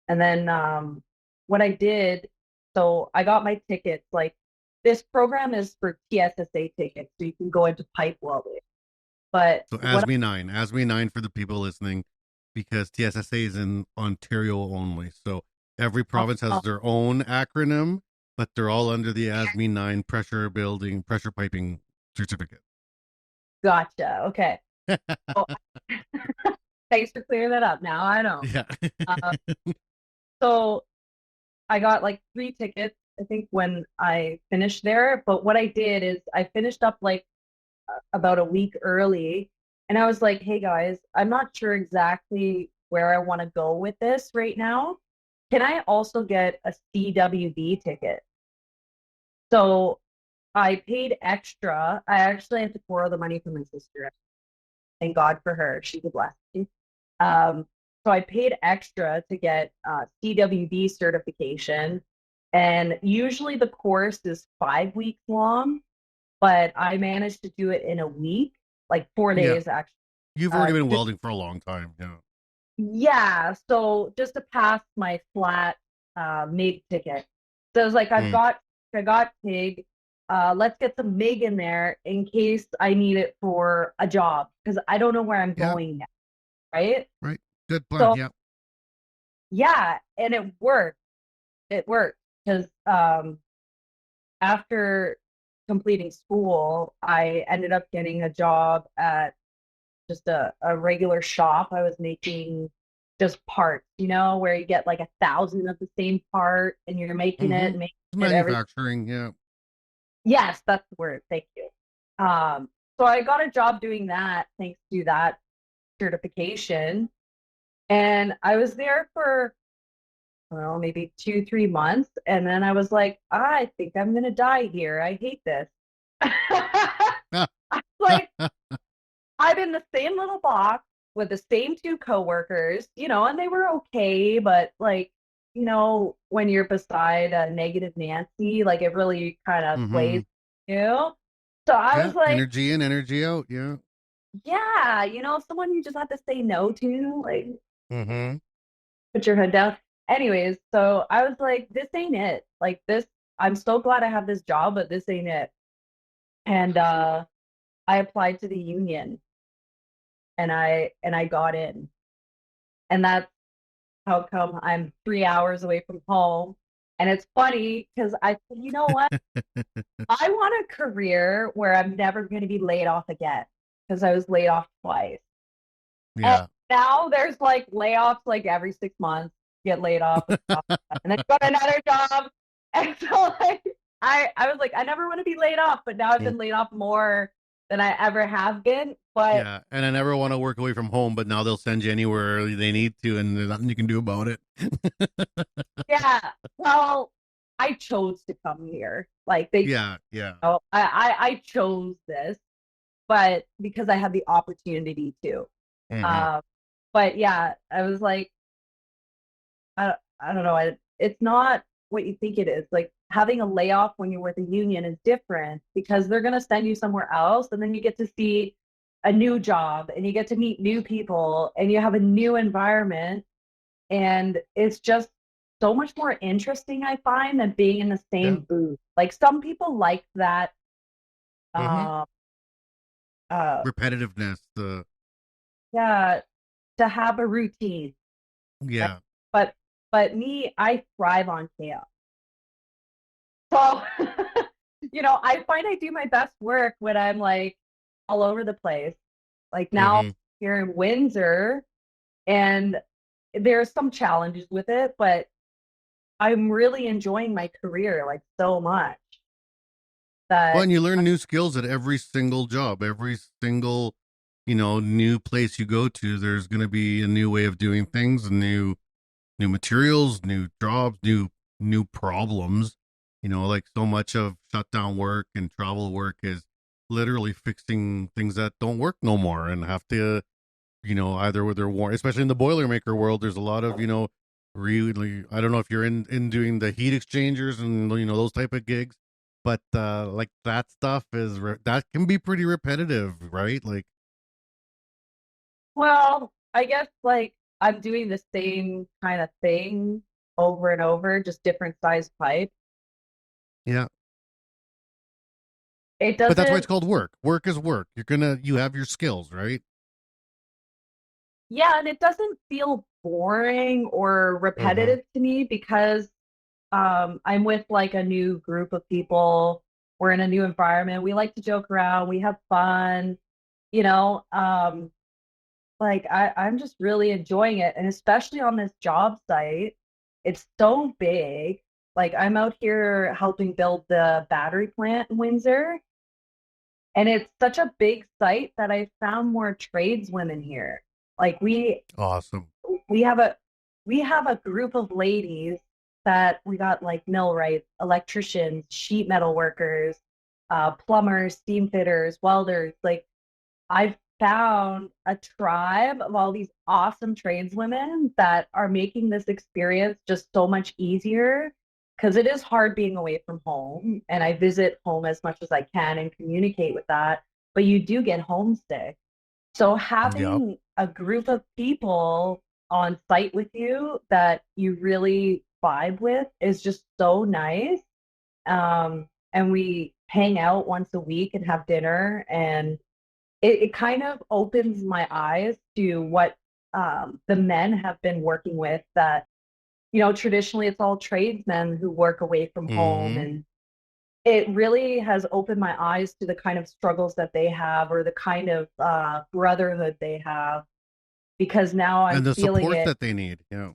And then what I did, so I got my tickets. Like this program is for TSSA tickets, so you can go into pipe welding. But So what ASME 9 for the people listening, because TSSA is in Ontario only. So every province has Oh, their own acronym, but they're all under the ASME 9 pressure piping certificate. gotcha. Okay. Oh, thanks for clearing that up. Now I know. Yeah. Uh, so I got like 3 tickets, I think, when I finished there. But what I did is I finished up like about a week early. And I was like, hey guys, I'm not sure exactly where I want to go with this right now. Can I also get a CWB ticket? So I paid extra. I actually had to borrow the money from my sister. Thank God for her. She's a blessing. So I paid extra to get CWB certification. And usually the course is 5 weeks long, but I managed to do it in a week, like 4 days actually. You've already been welding for a long time. Yeah. Yeah. So just to pass my flat MIG ticket. So I was like, I got TIG. Let's get some MIG in there in case I need it for a job because I don't know where I'm going yet. Right. Right. Good plan. So, Yeah. yeah. And it worked. It worked because after completing school, I ended up getting a job at just a regular shop. I was making just parts, where you get like 1,000 of the same part and you're making it and making it Manufacturing. Yeah. Yes, that's the word. Thank you. So I got a job doing that thanks to that certification. And I was there for, well, maybe 2, 3 months. And then I was like, I think I'm going to die here. I hate this. Like, I'm in the same little box with the same 2 coworkers, and they were okay, but like, when you're beside a negative Nancy, like it really kind of plays you. So I was like, energy in, energy out. Yeah. yeah, someone you just have to say no to, like put your head down. Anyways, so I was like, this ain't it. Like this, I'm so glad I have this job, but this ain't it. And I applied to the union and I got in. And that's how come I'm 3 hours away from home. And it's funny because I said, you know what? I want a career where I'm never going to be laid off again because I was laid off twice. Yeah. And now there's like layoffs like every 6 months, get laid off, and then got another job. And so like I was like, I never want to be laid off, but now I've been laid off more than I ever have been. But yeah, and I never want to work away from home, but now they'll send you anywhere they need to, and there's nothing you can do about it. yeah, well, I chose to come here. Like they, yeah. I chose this, but because I had the opportunity to. But yeah, I was like, I don't know. It's not what you think it is. Like having a layoff when you're with a union is different because they're going to send you somewhere else and then you get to see a new job and you get to meet new people and you have a new environment. And it's just so much more interesting, I find, than being in the same booth. Like some people like that repetitiveness. Yeah, to have a routine. Yeah. But me, I thrive on chaos. So, I find I do my best work when I'm like all over the place. Like now here in Windsor, and there's some challenges with it, but I'm really enjoying my career like so much. Well, and you learn new skills at every single job, every single, new place you go to. There's going to be a new way of doing things, new materials, new jobs, new problems. Like so much of shutdown work and travel work is literally fixing things that don't work no more and have to, either with their war, especially in the Boilermaker world, there's a lot of, really, I don't know if you're in doing the heat exchangers and, those type of gigs, but like that stuff that can be pretty repetitive, right? Like, well, I guess like I'm doing the same kind of thing over and over, just different size pipe. Yeah. It doesn't. But that's why it's called work. Work is work. You have your skills, right? Yeah, and it doesn't feel boring or repetitive to me because I'm with like a new group of people. We're in a new environment. We like to joke around. We have fun, you know. Like I'm just really enjoying it. And especially on this job site, it's so big. Like I'm out here helping build the battery plant in Windsor, and it's such a big site that I found more tradeswomen here. Like Awesome. we have a we have a group of ladies that we got like millwrights, electricians, sheet metal workers, plumbers, steam fitters, welders. Like I've found a tribe of all these awesome tradeswomen that are making this experience just so much easier because it is hard being away from home. And I visit home as much as I can and communicate with that, but you do get homesick. So Yep. having a group of people on site with you that you really vibe with is just so nice. And we hang out once a week and have dinner, and it kind of opens my eyes to what the men have been working with that, traditionally it's all tradesmen who work away from home. hmm And it really has opened my eyes to the kind of struggles that they have or the kind of brotherhood they have because now And I'm the feeling support it. that they need. Yeah.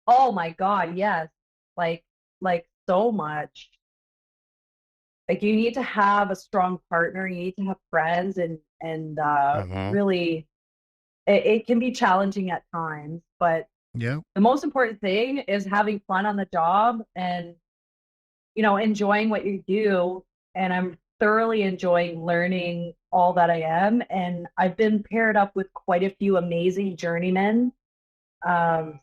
Oh my God, yes. Like like so much. Like you need to have a strong partner, you need to have friends and Uh-huh. really it can be challenging at times, but Yeah. the most important thing is having fun on the job and enjoying what you do. And I'm thoroughly enjoying learning all that I am. And I've been paired up with quite a few amazing journeymen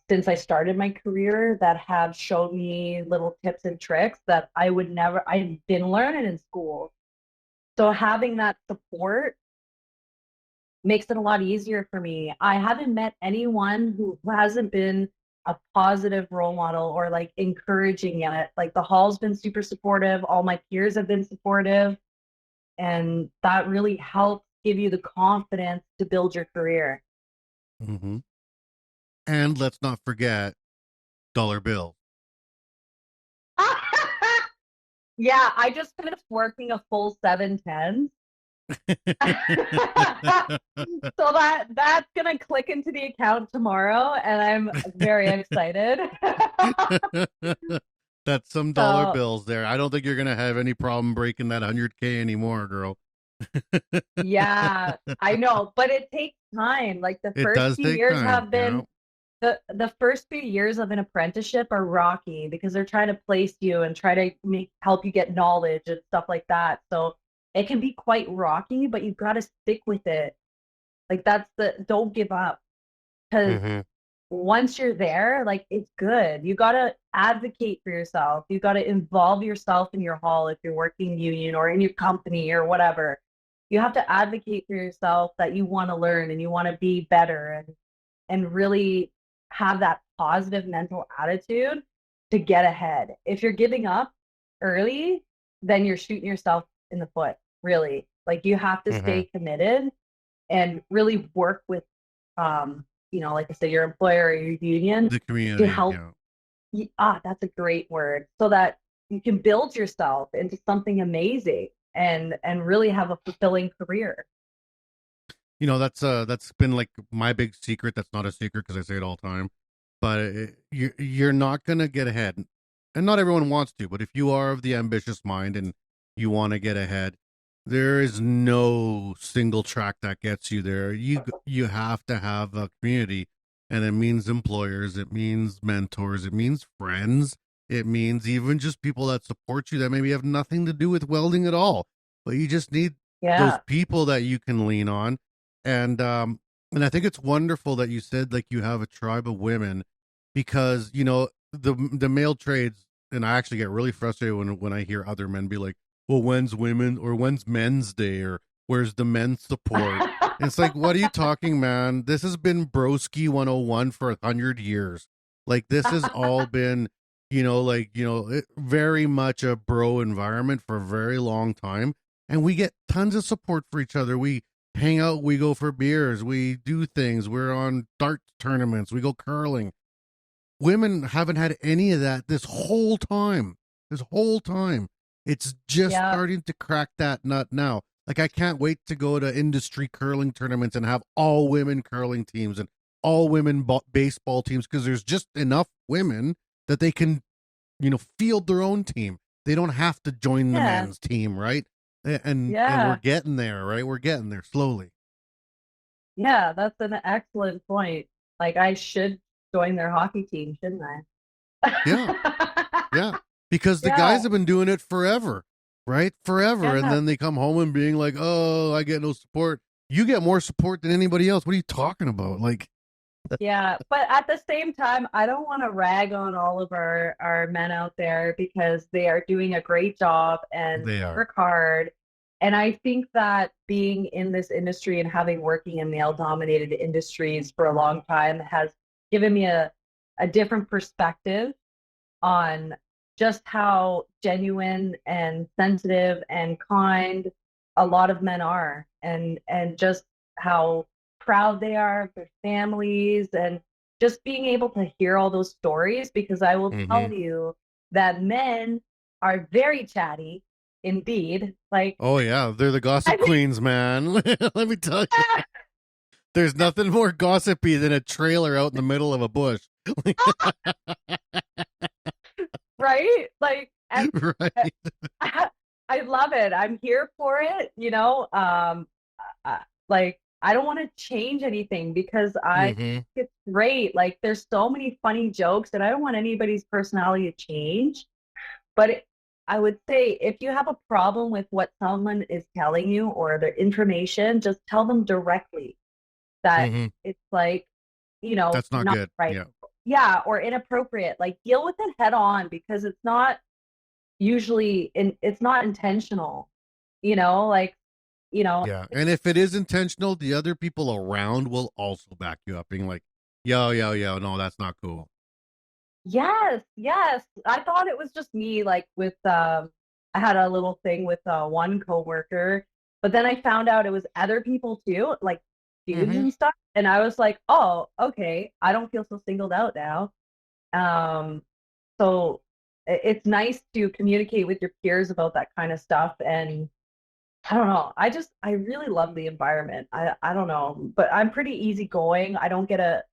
since I started my career that have shown me little tips and tricks that I didn't learn it in school. So having that support makes it a lot easier for me. I haven't met anyone who hasn't been a positive role model or like encouraging in it. Like the hall's been super supportive, all my peers have been supportive, and that really helps give you the confidence to build your career. hmm And let's not forget dollar bill. Yeah, I just finished working a full 710. So that's gonna click into the account tomorrow, and I'm very excited. That's some dollar So bills there. I don't think you're gonna have any problem breaking that 100K anymore, girl. yeah, I know, but it takes time. Like the It first does few take years time. have Yeah. been the first few years of an apprenticeship are rocky because they're trying to place you and try to help you get knowledge and stuff like that. So it can be quite rocky, but you've got to stick with it. Like don't give up because hmm once you're there, like it's good. You got to advocate for yourself. You got to involve yourself in your hall if you're working union or in your company or whatever. You have to advocate for yourself that you want to learn and you want to be better and really have that positive mental attitude to get ahead. If you're giving up early, then you're shooting yourself in the foot, really. Like you have to hmm stay committed and really work with like I said, your employer or your union The to community. help Yeah. that's a great word. So that you can build yourself into something amazing and really have a fulfilling career. That's been like my big secret. That's not a secret because I say it all the time. But you're not gonna get ahead, and not everyone wants to. But if you are of the ambitious mind and you want to get ahead, there is no single track that gets you there. You have to have a community, and it means employers, it means mentors, it means friends, it means even just people that support you that maybe have nothing to do with welding at all. But you just need those Yeah. people that you can lean on, and I think it's wonderful that you said like you have a tribe of women because the male trades, and I actually get really frustrated when I hear other men be like, well, when's women or when's men's day or where's the men's support? And it's like, what are you talking, man? This has been broski 101 for 100 years. Like this has all been, very much a bro environment for a very long time. And we get tons of support for each other. hang out, we go for beers, we do things, we're on dart tournaments, we go curling. Women haven't had any of that this whole time. This whole time. It's just Yeah. starting to crack that nut now. Like, I can't wait to go to industry curling tournaments and have all women curling teams and all women baseball teams, because there's just enough women that they can, field their own team. They don't have to join the men's team, right? And we're getting there, right? We're getting there slowly. Yeah, that's an excellent point. Like, I should join their hockey team, shouldn't I? Yeah. Because the guys have been doing it forever, right? Forever. And then they come home and being like, oh, I get no support. You get more support than anybody else. What are you talking about? Like, yeah, but at the same time, I don't want to rag on all of our men out there, because they are doing a great job and They are. work hard. And I think that being in this industry and having working in male-dominated industries for a long time has given me a different perspective on just how genuine and sensitive and kind a lot of men are, and just how proud they are of their families, and just being able to hear all those stories, because I will tell you that men are very chatty indeed. Like, oh yeah, they're the gossip queens, man. Let me tell you. There's nothing more gossipy than a trailer out in the middle of a bush. right? Like, right. I love it. I'm here for it, like, I don't want to change anything, because I think it's great. Like, there's so many funny jokes, and I don't want anybody's personality to change. But I would say, if you have a problem with what someone is telling you or their information, just tell them directly that it's like, that's not good. Right. Yeah. Yeah, or inappropriate. Like, deal with it head on, because it's not usually it's not intentional. Like, Yeah. And if it is intentional, the other people around will also back you up, being like, yo, no, that's not cool. Yes. I thought it was just me, like, with I had a little thing with one coworker, but then I found out it was other people too, like dudes and stuff. And I was like, oh, okay, I don't feel so singled out now. So it's nice to communicate with your peers about that kind of stuff. And I don't know. I really love the environment. I don't know, but I'm pretty easygoing. I don't get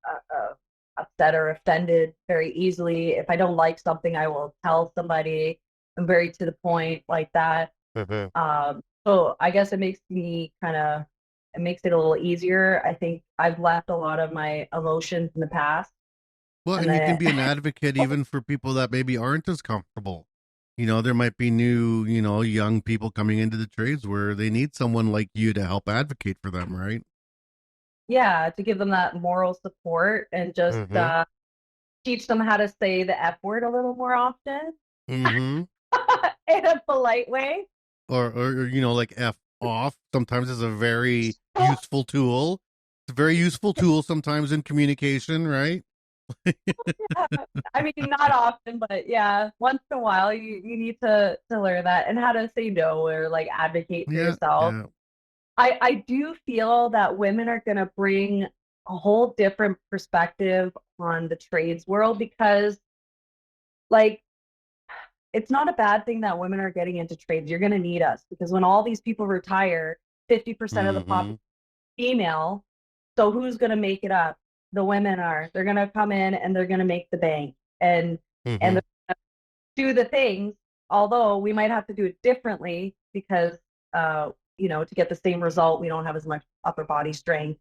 upset or offended very easily. If I don't like something, I will tell somebody. I'm very to the point like that. So I guess it makes it a little easier. I think I've left a lot of my emotions in the past. Well, and you can be an advocate even for people that maybe aren't as comfortable. There might be new, young people coming into the trades where they need someone like you to help advocate for them, right? Yeah, to give them that moral support and just teach them how to say the F word a little more often in a polite way. Or like F off sometimes is a very useful tool. It's a very useful tool sometimes in communication, right? Yeah. I mean, not often, but yeah, once in a while you need to learn that, and how to say no, or like advocate for yourself. Yeah. I do feel that women are going to bring a whole different perspective on the trades world, because, like, it's not a bad thing that women are getting into trades. You're going to need us, because when all these people retire, 50% of the population is female. So who's going to make it up? The women are. They're going to come in and they're going to make the bank, and they're going to do the things. Although we might have to do it differently, because to get the same result, we don't have as much upper body strength,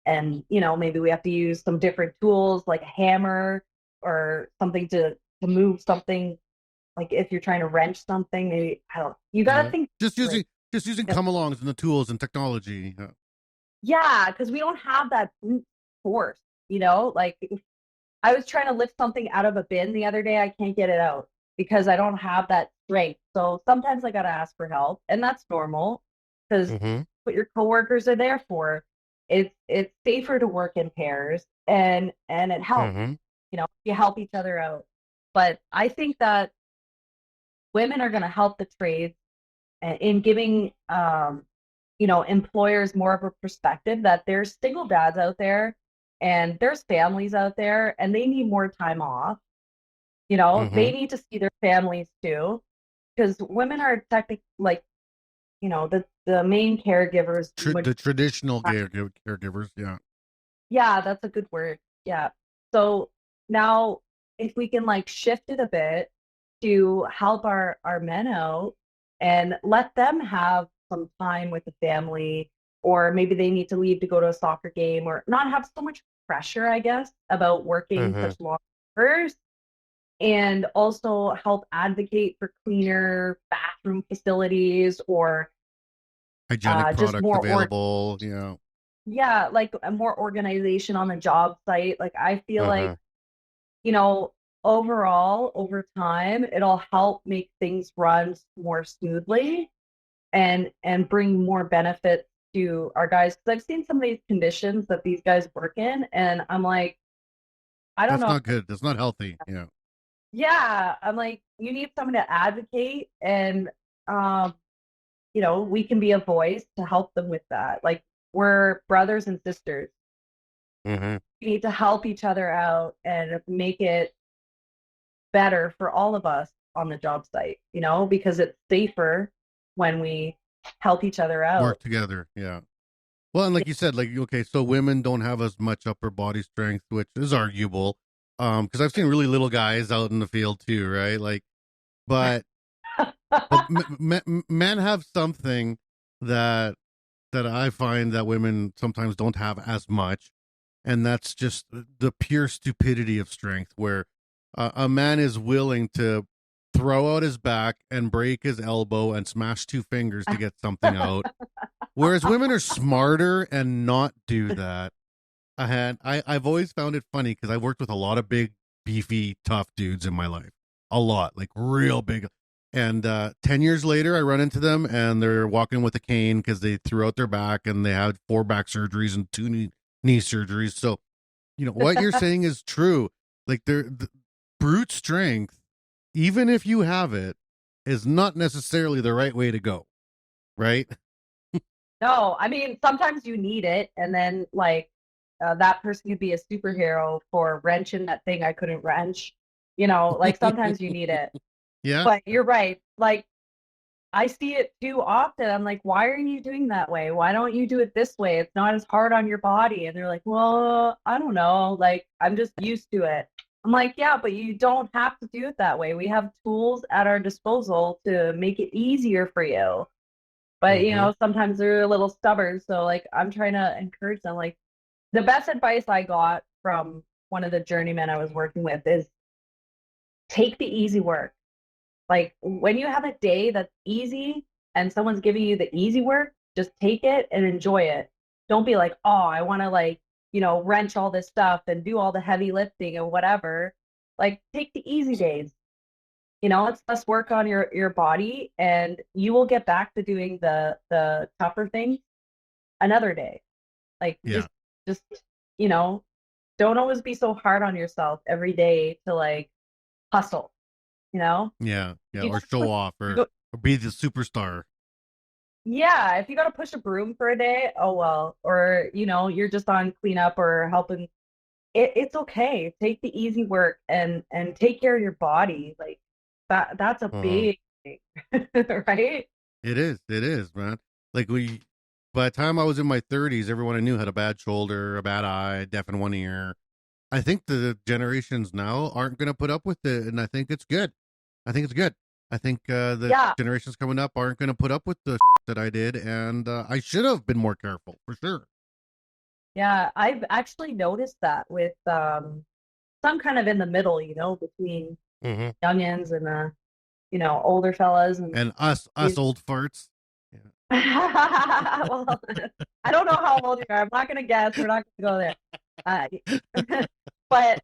and maybe we have to use some different tools, like a hammer or something to move something. Like, if you're trying to wrench something, maybe you gotta think just using come-alongs and the tools and technology. Yeah, because we don't have that brute force. Like, if I was trying to lift something out of a bin the other day, I can't get it out because I don't have that strength. So sometimes I gotta ask for help, and that's normal, because what your coworkers are there for. It's safer to work in pairs, and it helps. You help each other out. But I think that women are going to help the trades in giving employers more of a perspective that there's single dads out there and there's families out there and they need more time off. They need to see their families too, because women are technically like, the main caregivers. The traditional caregivers, yeah. Yeah, that's a good word. Yeah. So now if we can like shift it a bit to help our men out and let them have some time with the family, or maybe they need to leave to go to a soccer game or not have so much pressure, I guess, about working such long hours, and also help advocate for cleaner bathroom facilities or hygienic just products more available. yeah, like a more organization on the job site. Like I feel like, overall, over time, it'll help make things run more smoothly and bring more benefits to our guys. Because I've seen some of these conditions that these guys work in, and I'm like, I don't know. That's not good. That's not healthy. Yeah. Yeah, I'm like, you need someone to advocate, and we can be a voice to help them with that. Like we're brothers and sisters. We need to help each other out and make it better for all of us on the job site, because it's safer when we help each other out. Work together, yeah. Well, and like you said, like, okay, so women don't have as much upper body strength, which is arguable. Because I've seen really little guys out in the field too, right? Like, but men have something that I find that women sometimes don't have as much, and that's just the pure stupidity of strength, where a man is willing to throw out his back and break his elbow and smash two fingers to get something out, whereas women are smarter and not do that. I've always found it funny because I worked with a lot of big, beefy, tough dudes in my life, a lot, like real big. And 10 years later, I run into them and they're walking with a cane because they threw out their back and they had 4 back surgeries and 2 knee surgeries. So, what you're saying is true. Like the brute strength, even if you have it, is not necessarily the right way to go. Right? No, I mean, sometimes you need it. And then like that person could be a superhero for wrenching that thing I couldn't wrench. Like sometimes you need it. Yeah. But you're right. Like I see it too often. I'm like, why are you doing that way? Why don't you do it this way? It's not as hard on your body. And they're like, well, I don't know. Like, I'm just used to it. I'm like, yeah, but you don't have to do it that way. We have tools at our disposal to make it easier for you. But, sometimes they're a little stubborn. So, like, I'm trying to encourage them. Like, the best advice I got from one of the journeymen I was working with is take the easy work. Like when you have a day that's easy and someone's giving you the easy work, just take it and enjoy it. Don't be like, oh, I want to wrench all this stuff and do all the heavy lifting and whatever. Like take the easy days. It's less work on your body and you will get back to doing the tougher things another day. Like just don't always be so hard on yourself every day to like hustle. Yeah, or show off or be the superstar. Yeah, if you got to push a broom for a day, oh well, or you're just on cleanup or helping, it's okay. Take the easy work and take care of your body. Like that's a big thing, right? It is, man. Like by the time I was in my 30s, everyone I knew had a bad shoulder, a bad eye, deaf in one ear. I think the generations now aren't going to put up with it, and I think it's good. I think the generations coming up aren't going to put up with the that I did, and I should have been more careful, for sure. Yeah, I've actually noticed that with some kind of in the middle, between youngins and older fellas and us old farts. Yeah. Well, I don't know how old you are. I'm not going to guess. We're not going to go there. But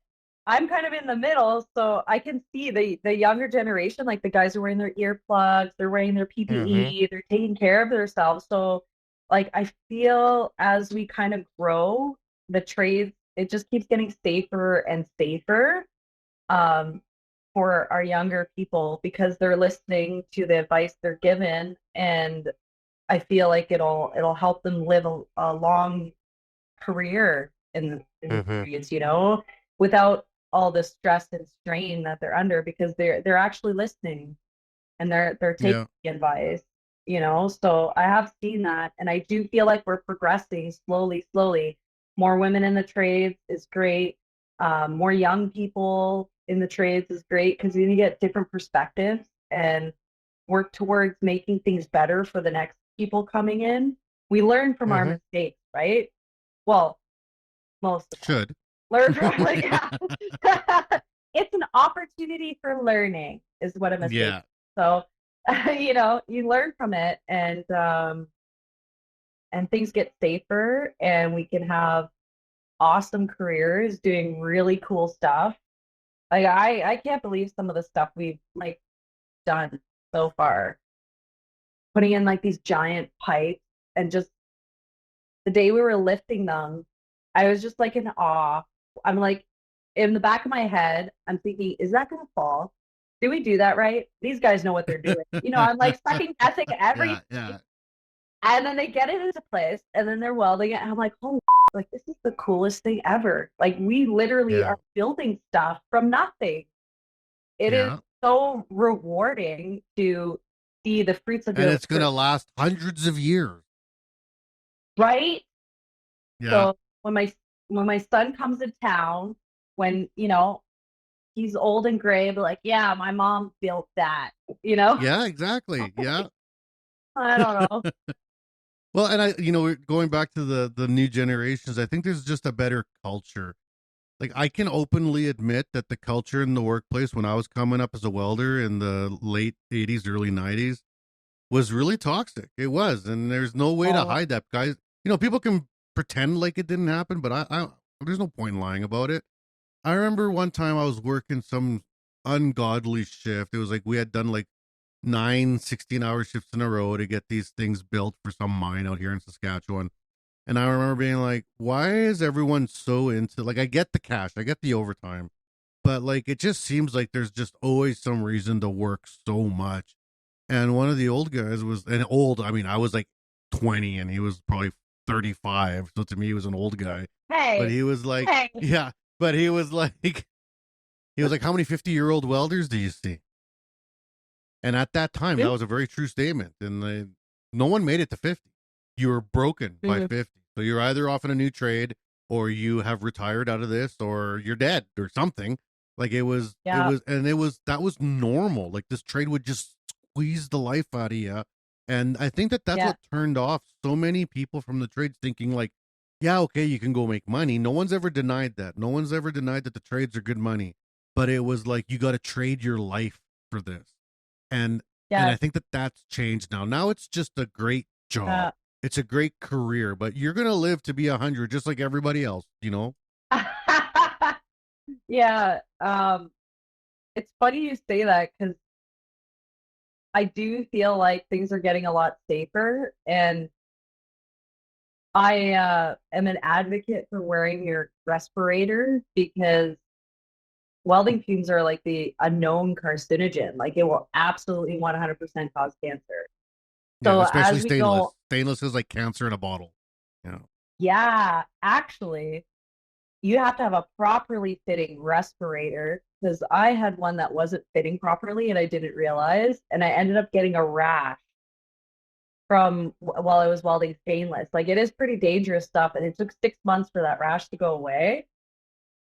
I'm kind of in the middle, so I can see the younger generation, like the guys are wearing their earplugs, they're wearing their PPE, they're taking care of themselves. So, like, I feel as we kind of grow, the trades, it just keeps getting safer and safer for our younger people because they're listening to the advice they're given and I feel like it'll help them live a long career in the Mm-hmm. trades, without all the stress and strain that they're under, because they're actually listening and they're taking Yeah. the advice, So I have seen that, and I do feel like we're progressing slowly. More women in the trades is great. More young people in the trades is great, because then you get different perspectives and work towards making things better for the next people coming in. We learn from our Mm-hmm. mistakes, right? Well, most of us Should. learn from, like, it's an opportunity for learning is what a mistake Yeah. is. So you learn from it, and things get safer, and we can have awesome careers doing really cool stuff. Like, I can't believe some of the stuff we've, like, done so far, putting in, like, these giant pipes, and just the day we were lifting them, I was just, like, in awe. I'm like, in the back of my head, I'm thinking, is that gonna fall? Do we do that right? These guys know what they're doing. I'm like second guessing everything. Yeah. And then they get it into place, and then they're welding it. And I'm like, holy, like, this is the coolest thing ever. Like, we literally Yeah. are building stuff from nothing. It is Yeah. so rewarding to see the fruits of And your it's going to labor, last hundreds of years. right? Yeah. So when my son comes to town, when he's old and gray, but like, yeah, my mom built that. Yeah, exactly. Yeah. I don't know. Well, and we're going back to the new generations. I think there's just a better culture. Like, I can openly admit that the culture in the workplace when I was coming up as a welder in the late 80s, early 90s was really toxic. It was, and there's no way to Oh, hide that, guys. People can pretend like it didn't happen, but I there's no point in lying about it. I remember one time I was working some ungodly shift. It was like we had done like 9 16-hour shifts in a row to get these things built for some mine out here in Saskatchewan. And I remember being like, why is everyone so into, like, I get the cash, I get the overtime, but like, it just seems like there's just always some reason to work so much. And one of the old guys was an old, I mean, I was like 20 and he was probably 35. So to me, he was an old guy, but hey, he was like, hey. yeah, but he was like, how many 50-year-old welders do you see? And at that time, that was a very true statement. And no one made it to 50. You were broken by Mhm. 50. So you're either off in a new trade, or you have retired out of this, or you're dead or something. Like, it was, Yeah, that was normal. Like, this trade would just squeeze the life out of you. And I think that's yeah, what turned off so many people from the trades, thinking like, yeah, okay, you can go make money. No one's ever denied that. No one's ever denied that the trades are good money. But it was like, you got to trade your life for this. And I yeah. think that that's changed now. Now it's just a great job. Uh, It's a great career, but you're gonna live to be 100, just like everybody else. yeah. It's funny you say that, because I do feel like things are getting a lot safer, and I am an advocate for wearing your respirator, because welding fumes are like a known carcinogen. Like, it will absolutely 100% cause cancer. Yeah, So especially as we stainless. go, Stainless is like cancer in a bottle. Yeah. yeah, actually, you have to have a properly fitting respirator, because I had one that wasn't fitting properly and I didn't realize, and I ended up getting a rash from while I was welding stainless. Like, it is pretty dangerous stuff, and it took 6 months for that rash to go away.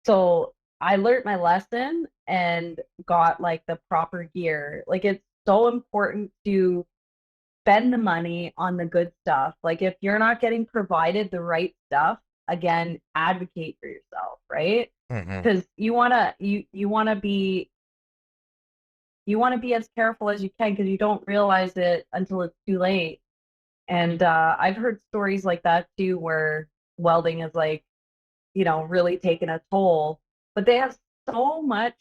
So I learned my lesson and got, like, the proper gear. Like, it's so important to spend the money on the good stuff. Like, if you're not getting provided the right stuff, again, advocate for yourself, right? Mm-hmm. Because you want to be as careful as you can, because you don't realize it until it's too late. And I've heard stories like that too, where welding is, like, really taking a toll. But they have so much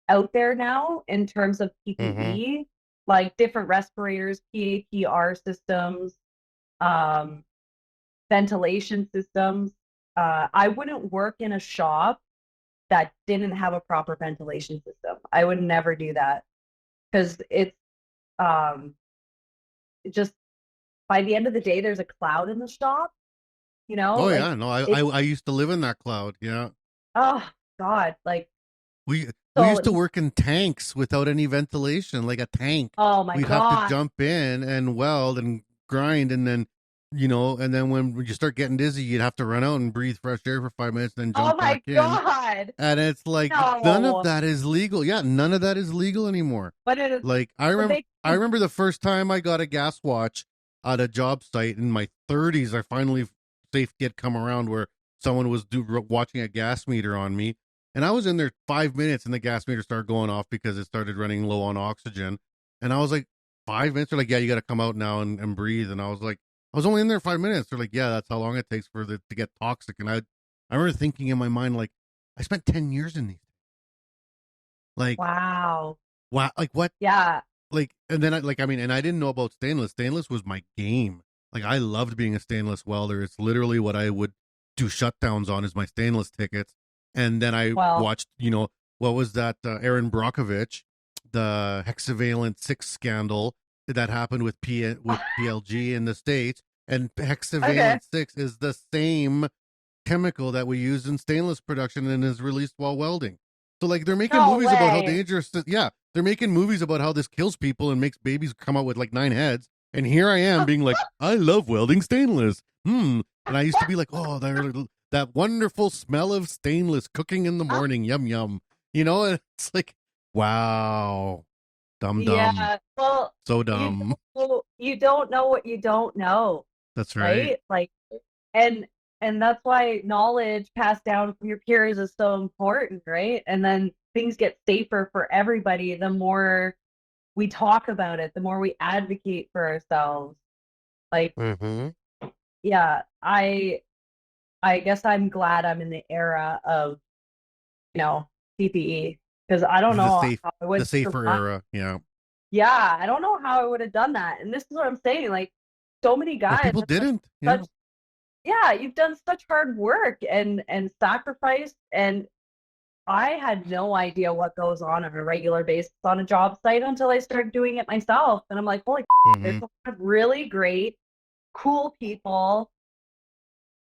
out there now in terms of Mm-hmm. PPE, like different respirators, PAPR systems, um, ventilation systems. I wouldn't work in a shop that didn't have a proper ventilation system. I would never do that, because um, it just by the end of the day, there's a cloud in the shop, you know? Oh Like, yeah, no, I used to live in that cloud. Yeah. oh God, like, We so, used to work in tanks without any ventilation, like a tank. oh my We'd have to God. jump in and weld and grind, and then and then when you start getting dizzy, you'd have to run out and breathe fresh air for 5 minutes, then Oh jump my back in. God. And it's like none of No. that is legal. Yeah, none of that is legal anymore. But it is, Like I remember the first time I got a gas watch at a job site in my 30s. I finally safety had come around where someone was watching a gas meter on me, and I was in there 5 minutes, and the gas meter started going off because it started running low on oxygen. And I was like, 5 minutes? They're like, yeah, you got to come out now and breathe. And I was like, I was only in there 5 minutes. They're like, yeah, that's how long it takes for it to get toxic. And I remember thinking in my mind, like, I spent 10 years in these. Like, wow. like what? Yeah. Like, and then and I didn't know about stainless. Stainless was my game. Like, I loved being a stainless welder. It's literally what I would do shutdowns on, is my stainless tickets. And then I watched, what was that? Aaron Brockovich, the hexavalent 6 scandal that happened with PLG in the States. And hexavalent 6 is the same chemical that we use in stainless production and is released while welding. So like they're making movies about how dangerous. Yeah, they're making movies about how this kills people and makes babies come out with like 9 heads. And here I am being like, I love welding stainless. And I used to be like, oh, that wonderful smell of stainless cooking in the morning. Yum, yum. And it's like, wow. Dumb. Yeah. Well, so dumb. You don't know what you don't know. That's right. Like, and that's why knowledge passed down from your peers is so important, right? And then things get safer for everybody the more we talk about it, the more we advocate for ourselves. Like, yeah, I guess I'm glad I'm in the era of, PPE, because I don't know how I would the safer era. Yeah. Yeah, I don't know how I would have done that. And this is what I'm saying. Like, so many guys. Well, people didn't. You've done such hard work and sacrifice, and I had no idea what goes on a regular basis on a job site until I started doing it myself. And I'm like, holy, there's a lot of really great, cool people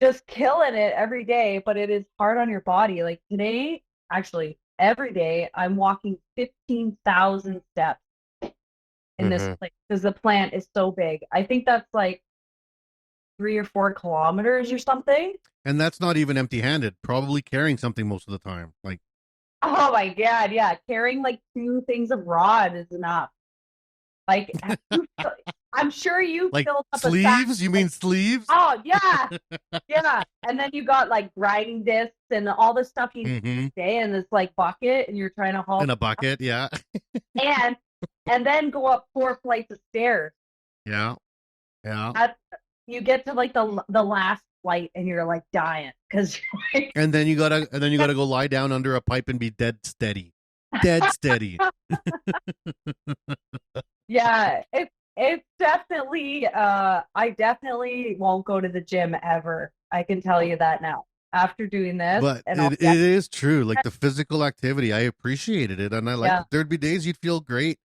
just killing it every day, but it is hard on your body. Like today, actually, every day I'm walking 15,000 steps in this place because the plant is so big. I think that's like 3 or 4 kilometers or something. And that's not even empty-handed. Probably carrying something most of the time. Like, oh my God, yeah, carrying like 2 things of rod is enough. Like, I'm sure you like filled up sleeves. You mean sleeves? Oh yeah, yeah. And then you got like grinding discs and all the stuff you stay in this like bucket, and you're trying to haul in a bucket, yeah. and then go up 4 flights of stairs. Yeah. You get to like the last flight, and you're like dying because. Like, and then you gotta go lie down under a pipe and be dead steady. Yeah, it's definitely. I definitely won't go to the gym ever. I can tell you that now. After doing this, but it is true. Like the physical activity, I appreciated it, and I like. There'd be days you'd feel great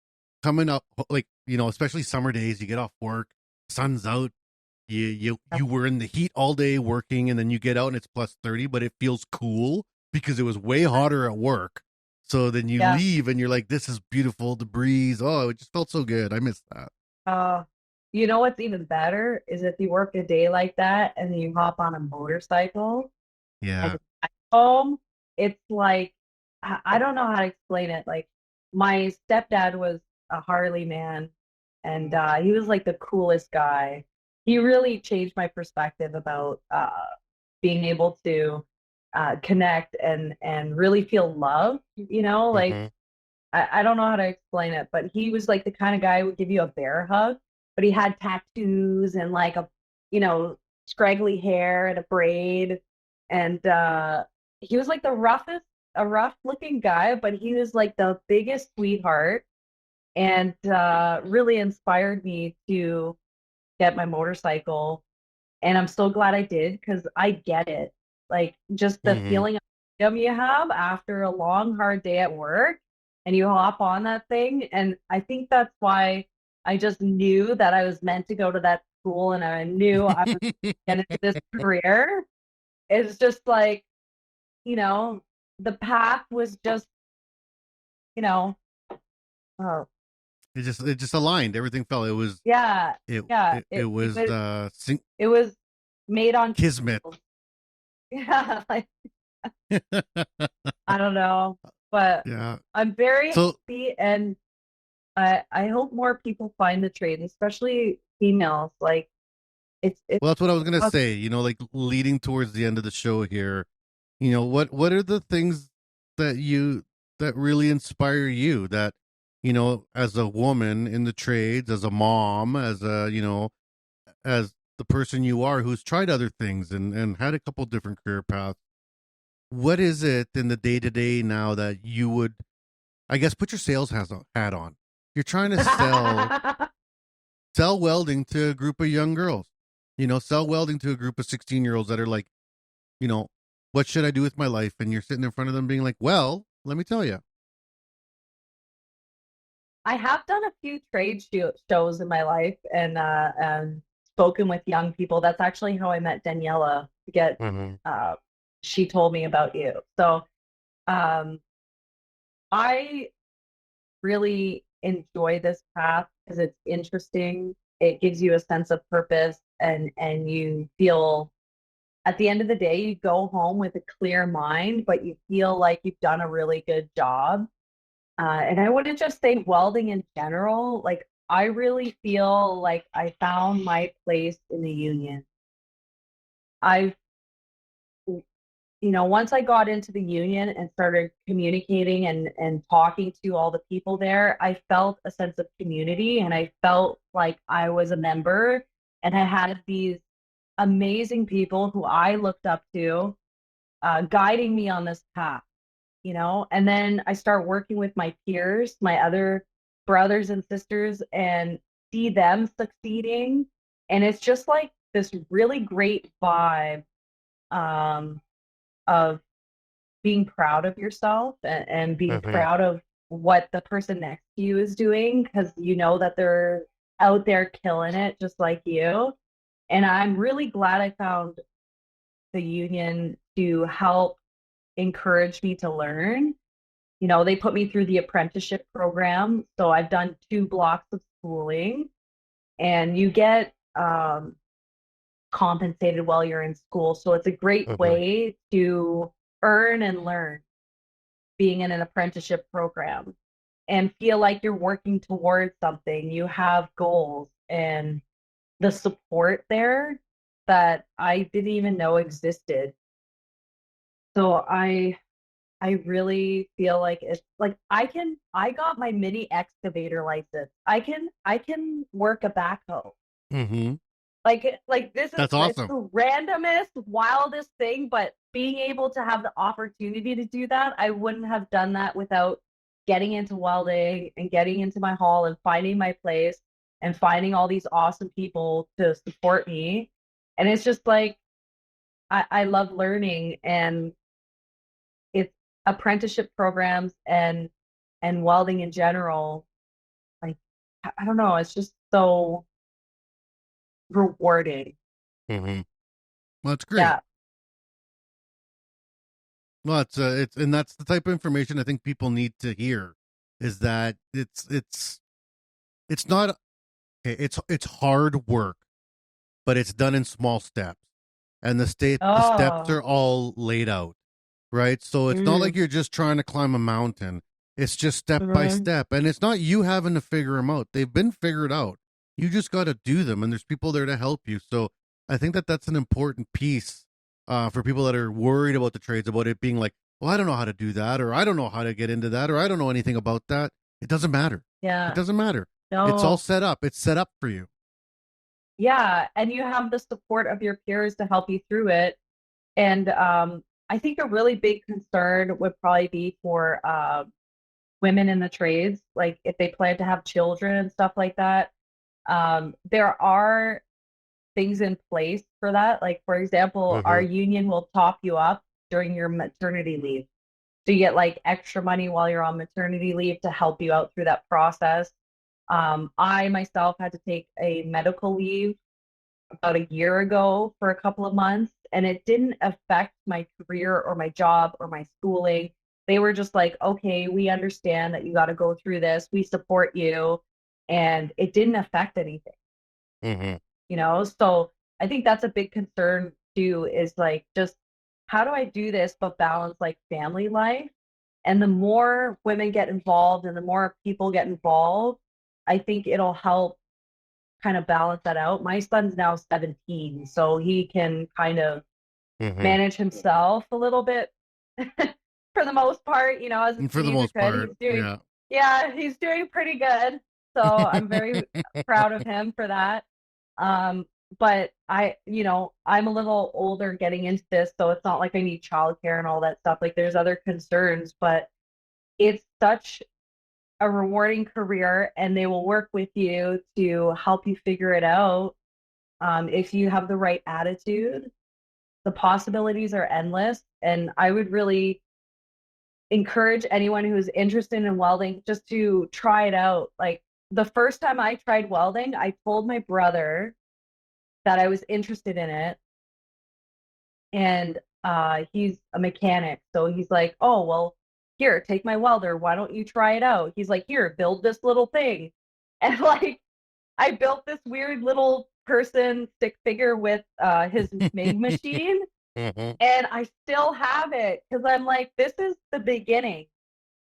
coming up, like especially summer days. You get off work, sun's out. You were in the heat all day working, and then you get out and it's plus 30, but it feels cool because it was way hotter at work. So then you leave and you're like, this is beautiful, the breeze. Oh, it just felt so good. I miss that. You know what's even better is if you work a day like that and then you hop on a motorcycle. Yeah. Home, it's like, I don't know how to explain it. Like, my stepdad was a Harley man, and he was like the coolest guy. He really changed my perspective about being able to connect and really feel love, like I don't know how to explain it, but he was like the kind of guy who would give you a bear hug, but he had tattoos and like a scraggly hair and a braid, and he was like a rough looking guy, but he was like the biggest sweetheart, and really inspired me to get my motorcycle. And I'm so glad I did, because I get it. Like, just the feeling of freedom you have after a long, hard day at work, and you hop on that thing. And I think that's why I just knew that I was meant to go to that school and I knew I was getting into this career. It's just like, you know, the path was just, you know, oh, it just aligned. Everything fell. It was yeah, it yeah. it, it was It was made on kismet. yeah, like I don't know, but Yeah. I'm very So happy, and I hope more people find the trade, especially females. Like it's well, that's what I was gonna say. You know, like leading towards the end of the show here. You know, what are the things that that really inspire you? That you know, as a woman in the trades, as a mom, as a as the person you are who's tried other things and had a couple different career paths. What is it in the day to day now that you would, I guess, put your sales hat on? You're trying to sell welding to a group of young girls. You know, sell welding to a group of 16-year-olds that are like, you know, what should I do with my life? And you're sitting in front of them being like, well, let me tell you. I have done a few trade shows in my life and spoken with young people. That's actually how I met Daniela. To get she told me about you. So um, I really enjoy this path because it's interesting. It gives you a sense of purpose, and you feel at the end of the day, you go home with a clear mind, but you feel like you've done a really good job. And I wouldn't just say welding in general. Like, I really feel like I found my place in the union. I've, once I got into the union and started communicating and talking to all the people there, I felt a sense of community and I felt like I was a member and I had these amazing people who I looked up to guiding me on this path. And then I start working with my peers, my other brothers and sisters, and see them succeeding. And it's just like this really great vibe of being proud of yourself and being proud of what the person next to you is doing because you know that they're out there killing it just like you. And I'm really glad I found the union to help encourage me to learn. They put me through the apprenticeship program. So I've done 2 blocks of schooling and you get compensated while you're in school. So it's a great way to earn and learn being in an apprenticeship program and feel like you're working towards something. You have goals and the support there that I didn't even know existed. So I really feel like it's like I got my mini excavator license. I can work a backhoe. Like this is That's awesome. the randomest, wildest thing, but being able to have the opportunity to do that, I wouldn't have done that without getting into welding and getting into my hall and finding my place and finding all these awesome people to support me. And it's just like I love learning, and it's apprenticeship programs and welding in general. Like I don't know, it's just so rewarding. Well, it's great. Yeah. Well, it's and that's the type of information I think people need to hear is that it's not it's hard work, but it's done in small steps, and the steps are all laid out, right? So it's not like you're just trying to climb a mountain. It's just step by step, and it's not you having to figure them out. They've been figured out. You just got to do them, and there's people there to help you. So I think that that's an important piece for people that are worried about the trades, about it being like, well, I don't know how to do that, or I don't know how to get into that, or I don't know anything about that. It doesn't matter. Yeah. It doesn't matter. No. It's all set up. It's set up for you. Yeah, and you have the support of your peers to help you through it. And I think a really big concern would probably be for women in the trades, like if they plan to have children and stuff like that. There are things in place for that. Like, for example, our union will top you up during your maternity leave. So you get like extra money while you're on maternity leave to help you out through that process. I myself had to take a medical leave about a year ago for a couple of months, and it didn't affect my career or my job or my schooling. They were just like, okay, we understand that you got to go through this. We support you. And it didn't affect anything, So I think that's a big concern too, is like, just how do I do this but balance like family life? And the more women get involved and the more people get involved, I think it'll help kind of balance that out. My son's now 17, so he can kind of manage himself a little bit for the most part, as a For the most part, he's doing pretty good. So I'm very proud of him for that. But I'm a little older getting into this, so it's not like I need childcare and all that stuff. Like there's other concerns, but it's such a rewarding career, and they will work with you to help you figure it out. If you have the right attitude, the possibilities are endless. And I would really encourage anyone who's interested in welding just to try it out. Like the first time I tried welding, I told my brother that I was interested in it. And he's a mechanic. So he's like, oh, well, here, take my welder. Why don't you try it out? He's like, here, build this little thing. And like, I built this weird little person stick figure with his MIG machine. And I still have it because I'm like, this is the beginning.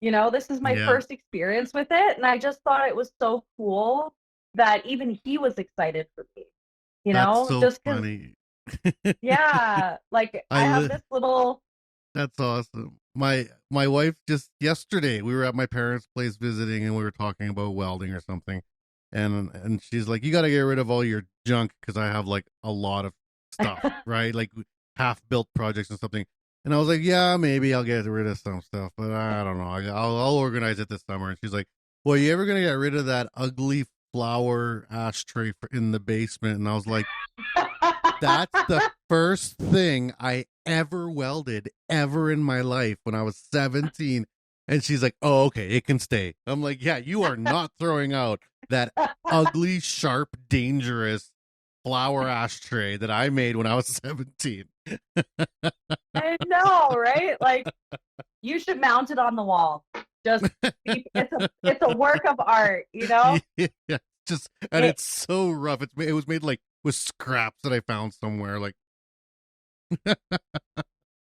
This is my first experience with it. And I just thought it was so cool that even he was excited for me. That's so just funny. Yeah, like I have this little. That's awesome. My wife just yesterday, we were at my parents' place visiting, and we were talking about welding or something, and she's like, "You got to get rid of all your junk because I have like a lot of stuff, right? Like half-built projects and something." And I was like, "Yeah, maybe I'll get rid of some stuff, but I don't know. I'll organize it this summer." And she's like, "Well, you ever gonna get rid of that ugly flower ashtray in the basement?" And I was like, that's the first thing I ever welded ever in my life when I was 17. And she's like, "Oh, okay, it can stay." I'm like, "Yeah, you are not throwing out that ugly, sharp, dangerous flower ashtray that I made when I was 17. I know, right? Like, you should mount it on the wall. Just it's a work of art, Yeah, it's so rough. It was made like with scraps that I found somewhere. Like,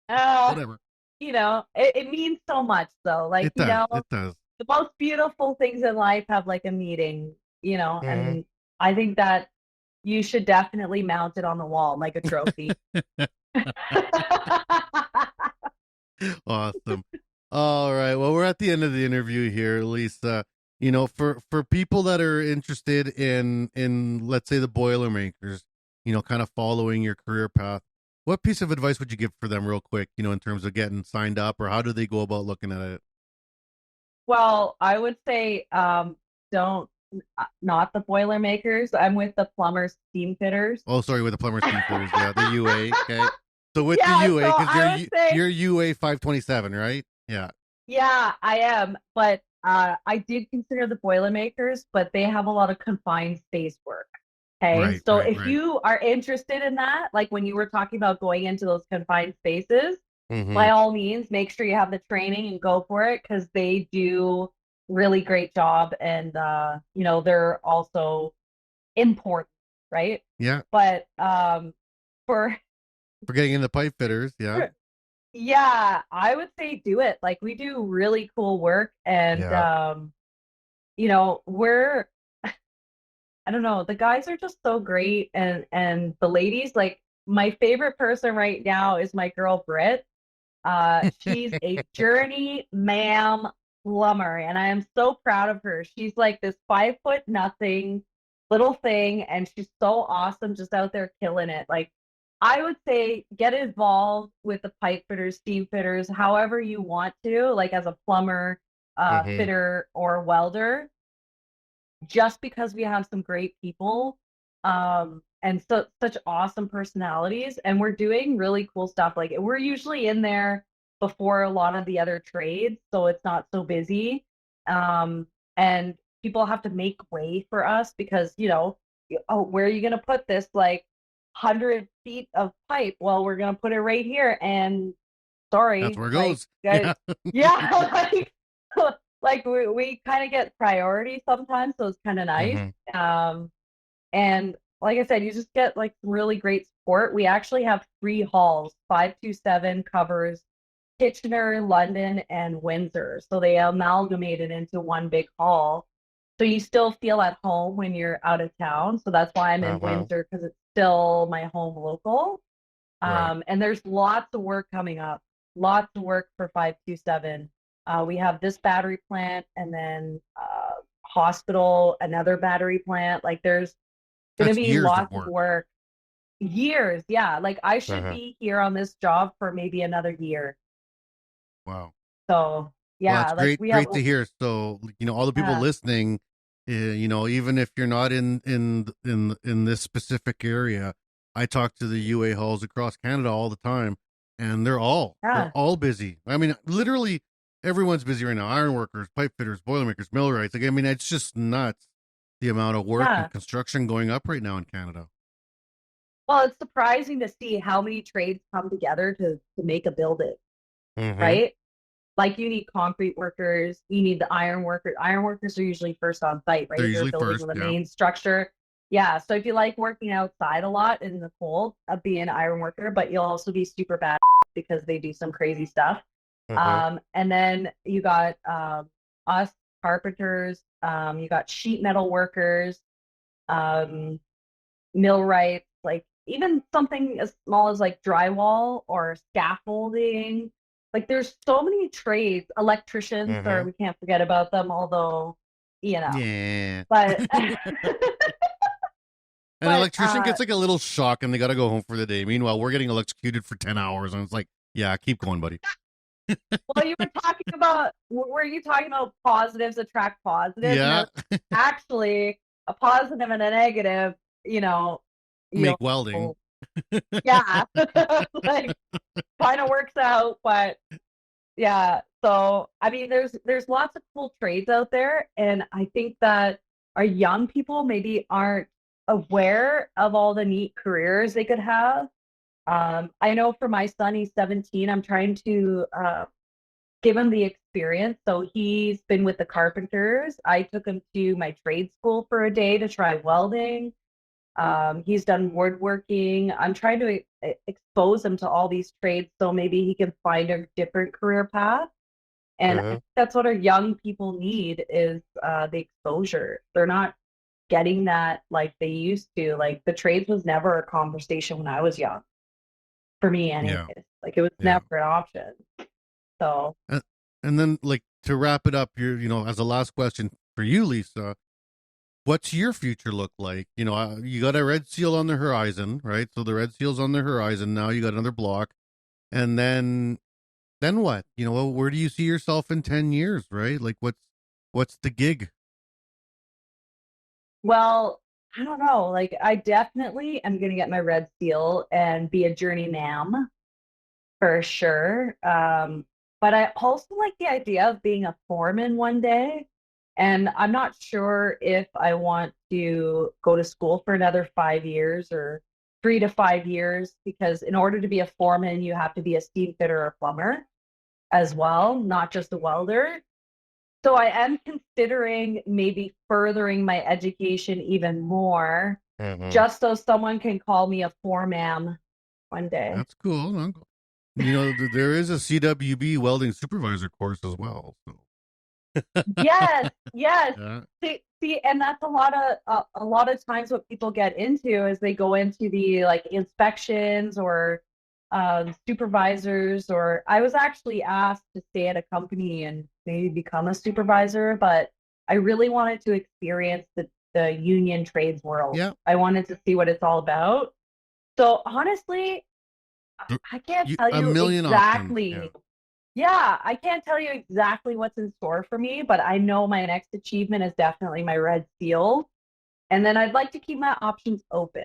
whatever. It means so much, though. Like, it does. It does. The most beautiful things in life have like a meaning, and I think that you should definitely mount it on the wall like a trophy. Awesome. All right. Well, we're at the end of the interview here, Lisa. For people that are interested in let's say the Boilermakers, kind of following your career path, what piece of advice would you give for them real quick, in terms of getting signed up, or how do they go about looking at it? Well, I would say not the Boilermakers. I'm with the plumbers, steam fitters. Oh, sorry, with the plumbers, steam fitters. Yeah, the UA. Okay. So with the UA, because you're UA 527, right? Yeah. Yeah, I am. But I did consider the Boilermakers, but they have a lot of confined space work. Okay. Right, so if you are interested in that, like when you were talking about going into those confined spaces, by all means, make sure you have the training and go for it, because they do really great job, and they're also important, right? Yeah. But for getting into pipe fitters, yeah. Yeah, I would say do it. Like, we do really cool work, and we're I don't know, the guys are just so great, and the ladies, like, my favorite person right now is my girl Britt. She's a journeyman plumber, and I am so proud of her. She's like this 5'0" little thing, and she's so awesome, just out there killing it. Like, I would say get involved with the pipe fitters, steam fitters, however you want to, like as a plumber, fitter, or welder, just because we have some great people and such awesome personalities, and we're doing really cool stuff. Like, we're usually in there before a lot of the other trades, so it's not so busy, and people have to make way for us because, oh, where are you going to put this? Like, 100 feet of pipe. Well, we're gonna put it right here, and sorry, That's where it like, goes. guys, Yeah. yeah, like we kind of get priority sometimes, so it's kind of nice. And like I said, you just get like really great support. We actually have 3 halls. 527 covers Kitchener, London, and Windsor. So they amalgamated into one big hall. So you still feel at home when you're out of town. So that's why I'm in Windsor, because it's still my home local. Right. And there's lots of work coming up. Lots of work for 527. We have this battery plant, and then hospital, another battery plant. Like there's going to That's be years of lots of work. work. Years, yeah. Like I should be here on this job for maybe another year. Wow. So Well, yeah, that's like great. we have, Great to hear. So, all the people yeah, listening, even if you're not in this specific area, I talk to the UA halls across Canada all the time, and they're yeah, all busy. I mean, literally everyone's busy right now. Iron workers, pipe fitters, boilermakers, millwrights. Like, I mean, it's just nuts the amount of work yeah. and construction going up right now in Canada. Well, it's surprising to see how many trades come together to make a building, Mm-hmm. right? Like you need concrete workers, you need the iron workers. Iron workers are usually first on site, right? They're They're usually building first. the Yeah. main structure. Yeah. So if you like working outside a lot in the cold, be an iron worker, but you'll also be super bad because they do some crazy stuff. Mm-hmm. And then you got us carpenters, you got sheet metal workers, um, millwrights, like even something as small as like drywall or scaffolding. Like there's so many trades, electricians, or Mm-hmm. we can't forget about them, although, Yeah. but An but electrician gets like a little shock and they got to go home for the day. Meanwhile, we're getting electrocuted for 10 hours. And it's like, yeah, keep going, buddy. well, you were talking about, were you talking about positives attract positives? Yeah. Now, actually, a positive and a negative, you know, Make welding. yeah, like kind of works out, but yeah. So I mean, there's lots of cool trades out there, and I think that our young people maybe aren't aware of all the neat careers they could have. I know for my son, he's 17. I'm trying to give him the experience. So he's been with the carpenters. I took him to my trade school for a day to try welding. He's done woodworking. I'm trying to expose him to all these trades so maybe he can find a different career path. And I think that's what our young people need is the exposure. They're not getting that like they used to. Like the trades was never a conversation when I was young. For me, anyways. Yeah. Like it was Yeah. never an option. So And then, like, to wrap it up, as a last question for you, Lisa, what's your future look like? You got a red seal on the horizon, right? So the red seal's on the horizon. Now you got another block. And then what? Where do you see yourself in 10 years, right? Like, what's the gig? well, I don't know. Like I definitely am gonna get my red seal and be a journeyman for sure. But I also like the idea of being a foreman one day. And I'm not sure if I want to go to school for another 5 years or 3 to 5 years, because in order to be a foreman, you have to be a steam fitter or plumber as well, not just a welder. So I am considering maybe furthering my education even more, just so someone can call me a foreman one day. That's cool. Uncle. There is a CWB welding supervisor course as well. So. Yes, yes. Yeah. See, and that's a lot of times what people get into is they go into the like inspections or supervisors. Or I was actually asked to stay at a company and maybe become a supervisor, but I really wanted to experience the union trades world. Yeah. I wanted to see what it's all about. So honestly, I can't tell A you million exactly. options. Yeah, I can't tell you exactly what's in store for me, but I know my next achievement is definitely my red seal. And then I'd like to keep my options open.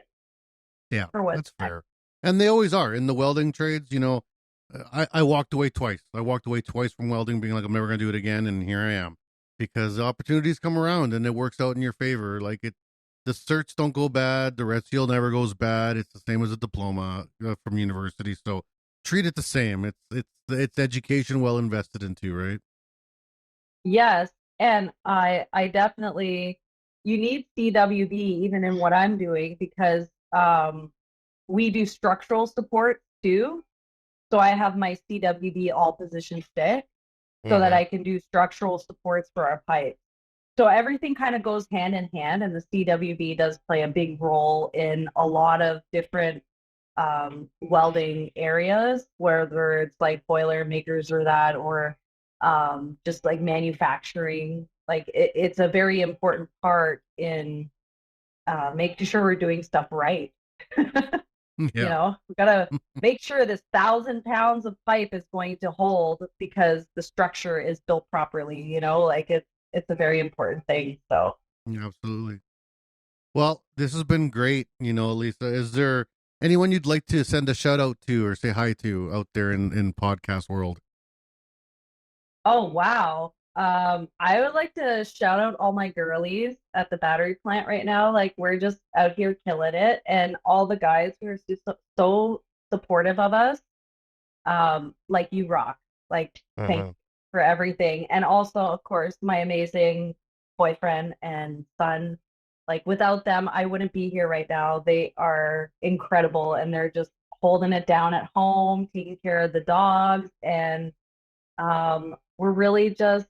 Yeah, for what's that's fair. And they always are in the welding trades. I walked away twice. I walked away twice from welding, being like, I'm never going to do it again. And here I am, because the opportunities come around and it works out in your favor. Like the certs don't go bad. The red seal never goes bad. It's the same as a diploma from university. So treat it the same. It's education well invested into, right? Yes, and I definitely, you need CWB even in what I'm doing, because we do structural support too. So I have my CWB all position stick so that I can do structural supports for our pipe. So everything kind of goes hand in hand, and the CWB does play a big role in a lot of different welding areas, whether it's like boiler makers or that, or just like manufacturing. Like it's a very important part in making sure we're doing stuff right. Yeah. You know, we gotta make sure this 1,000 pounds of pipe is going to hold because the structure is built properly. You know, like it's a very important thing. So Yeah, absolutely. Well, this has been great. You know, Lisa, is there anyone you'd like to send a shout out to or say hi to out there in podcast world? oh wow. I would like to shout out all my girlies at the battery plant right now. Like we're just out here killing it, and all the guys who are so supportive of us. Like you rock. Like thank you for everything. And also, of course, my amazing boyfriend and son. Like without them, I wouldn't be here right now. They are incredible, and they're just holding it down at home, taking care of the dogs, and we're really just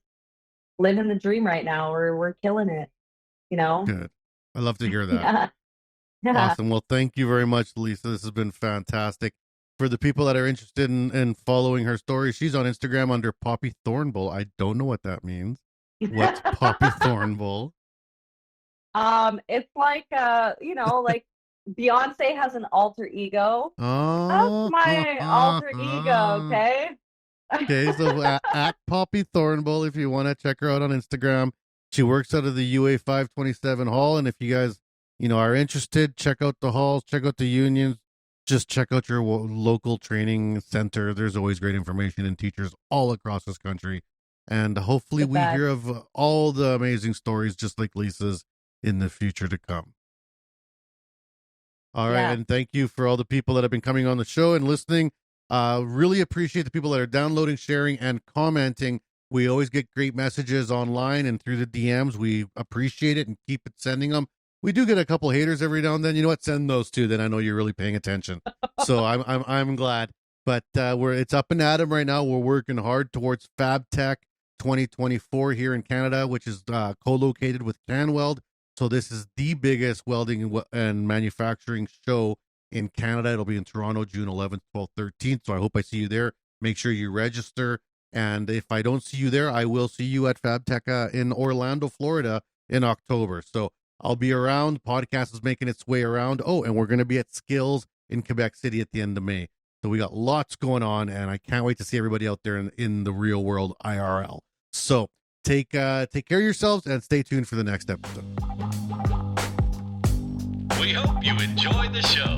living the dream right now. We're killing it, you know? Good. I love to hear that. Yeah. Yeah. Awesome. Well, thank you very much, Lisa. This has been fantastic. For the people that are interested in following her story, she's on Instagram under Poppy Thornbull. I don't know what that means. What's Poppy Thornbull? It's like you know, like Beyonce has an alter ego. Oh, That's my alter ego, okay? Okay, so at Poppy Thornbull, if you want to check her out on Instagram. She works out of the UA 527 hall, and if you guys, you know, are interested, check out the halls, check out the unions, just check out your local training center. There's always great information and teachers all across this country, and hopefully we hear of all the amazing stories just like Lisa's in the future to come. All right, and thank you for all the people that have been coming on the show and listening. Really appreciate the people that are downloading, sharing, and commenting. We always get great messages online and through the DMs. We appreciate it and keep it sending them. We do get a couple haters every now and then. You know what? Send those too. Then I know you're really paying attention. So I'm glad. But it's up and at 'em right now. We're working hard towards FabTech 2024 here in Canada, which is co-located with CanWeld. So this is the biggest welding and manufacturing show in Canada. It'll be in Toronto, June 11th, 12th, 13th. So I hope I see you there. Make sure you register. And if I don't see you there, I will see you at FabTech in Orlando, Florida in October. So I'll be around. Podcast is making its way around. Oh, and we're going to be at Skills in Quebec City at the end of May. So we got lots going on, and I can't wait to see everybody out there in the real world IRL. So take care of yourselves and stay tuned for the next episode. We hope you enjoyed the show.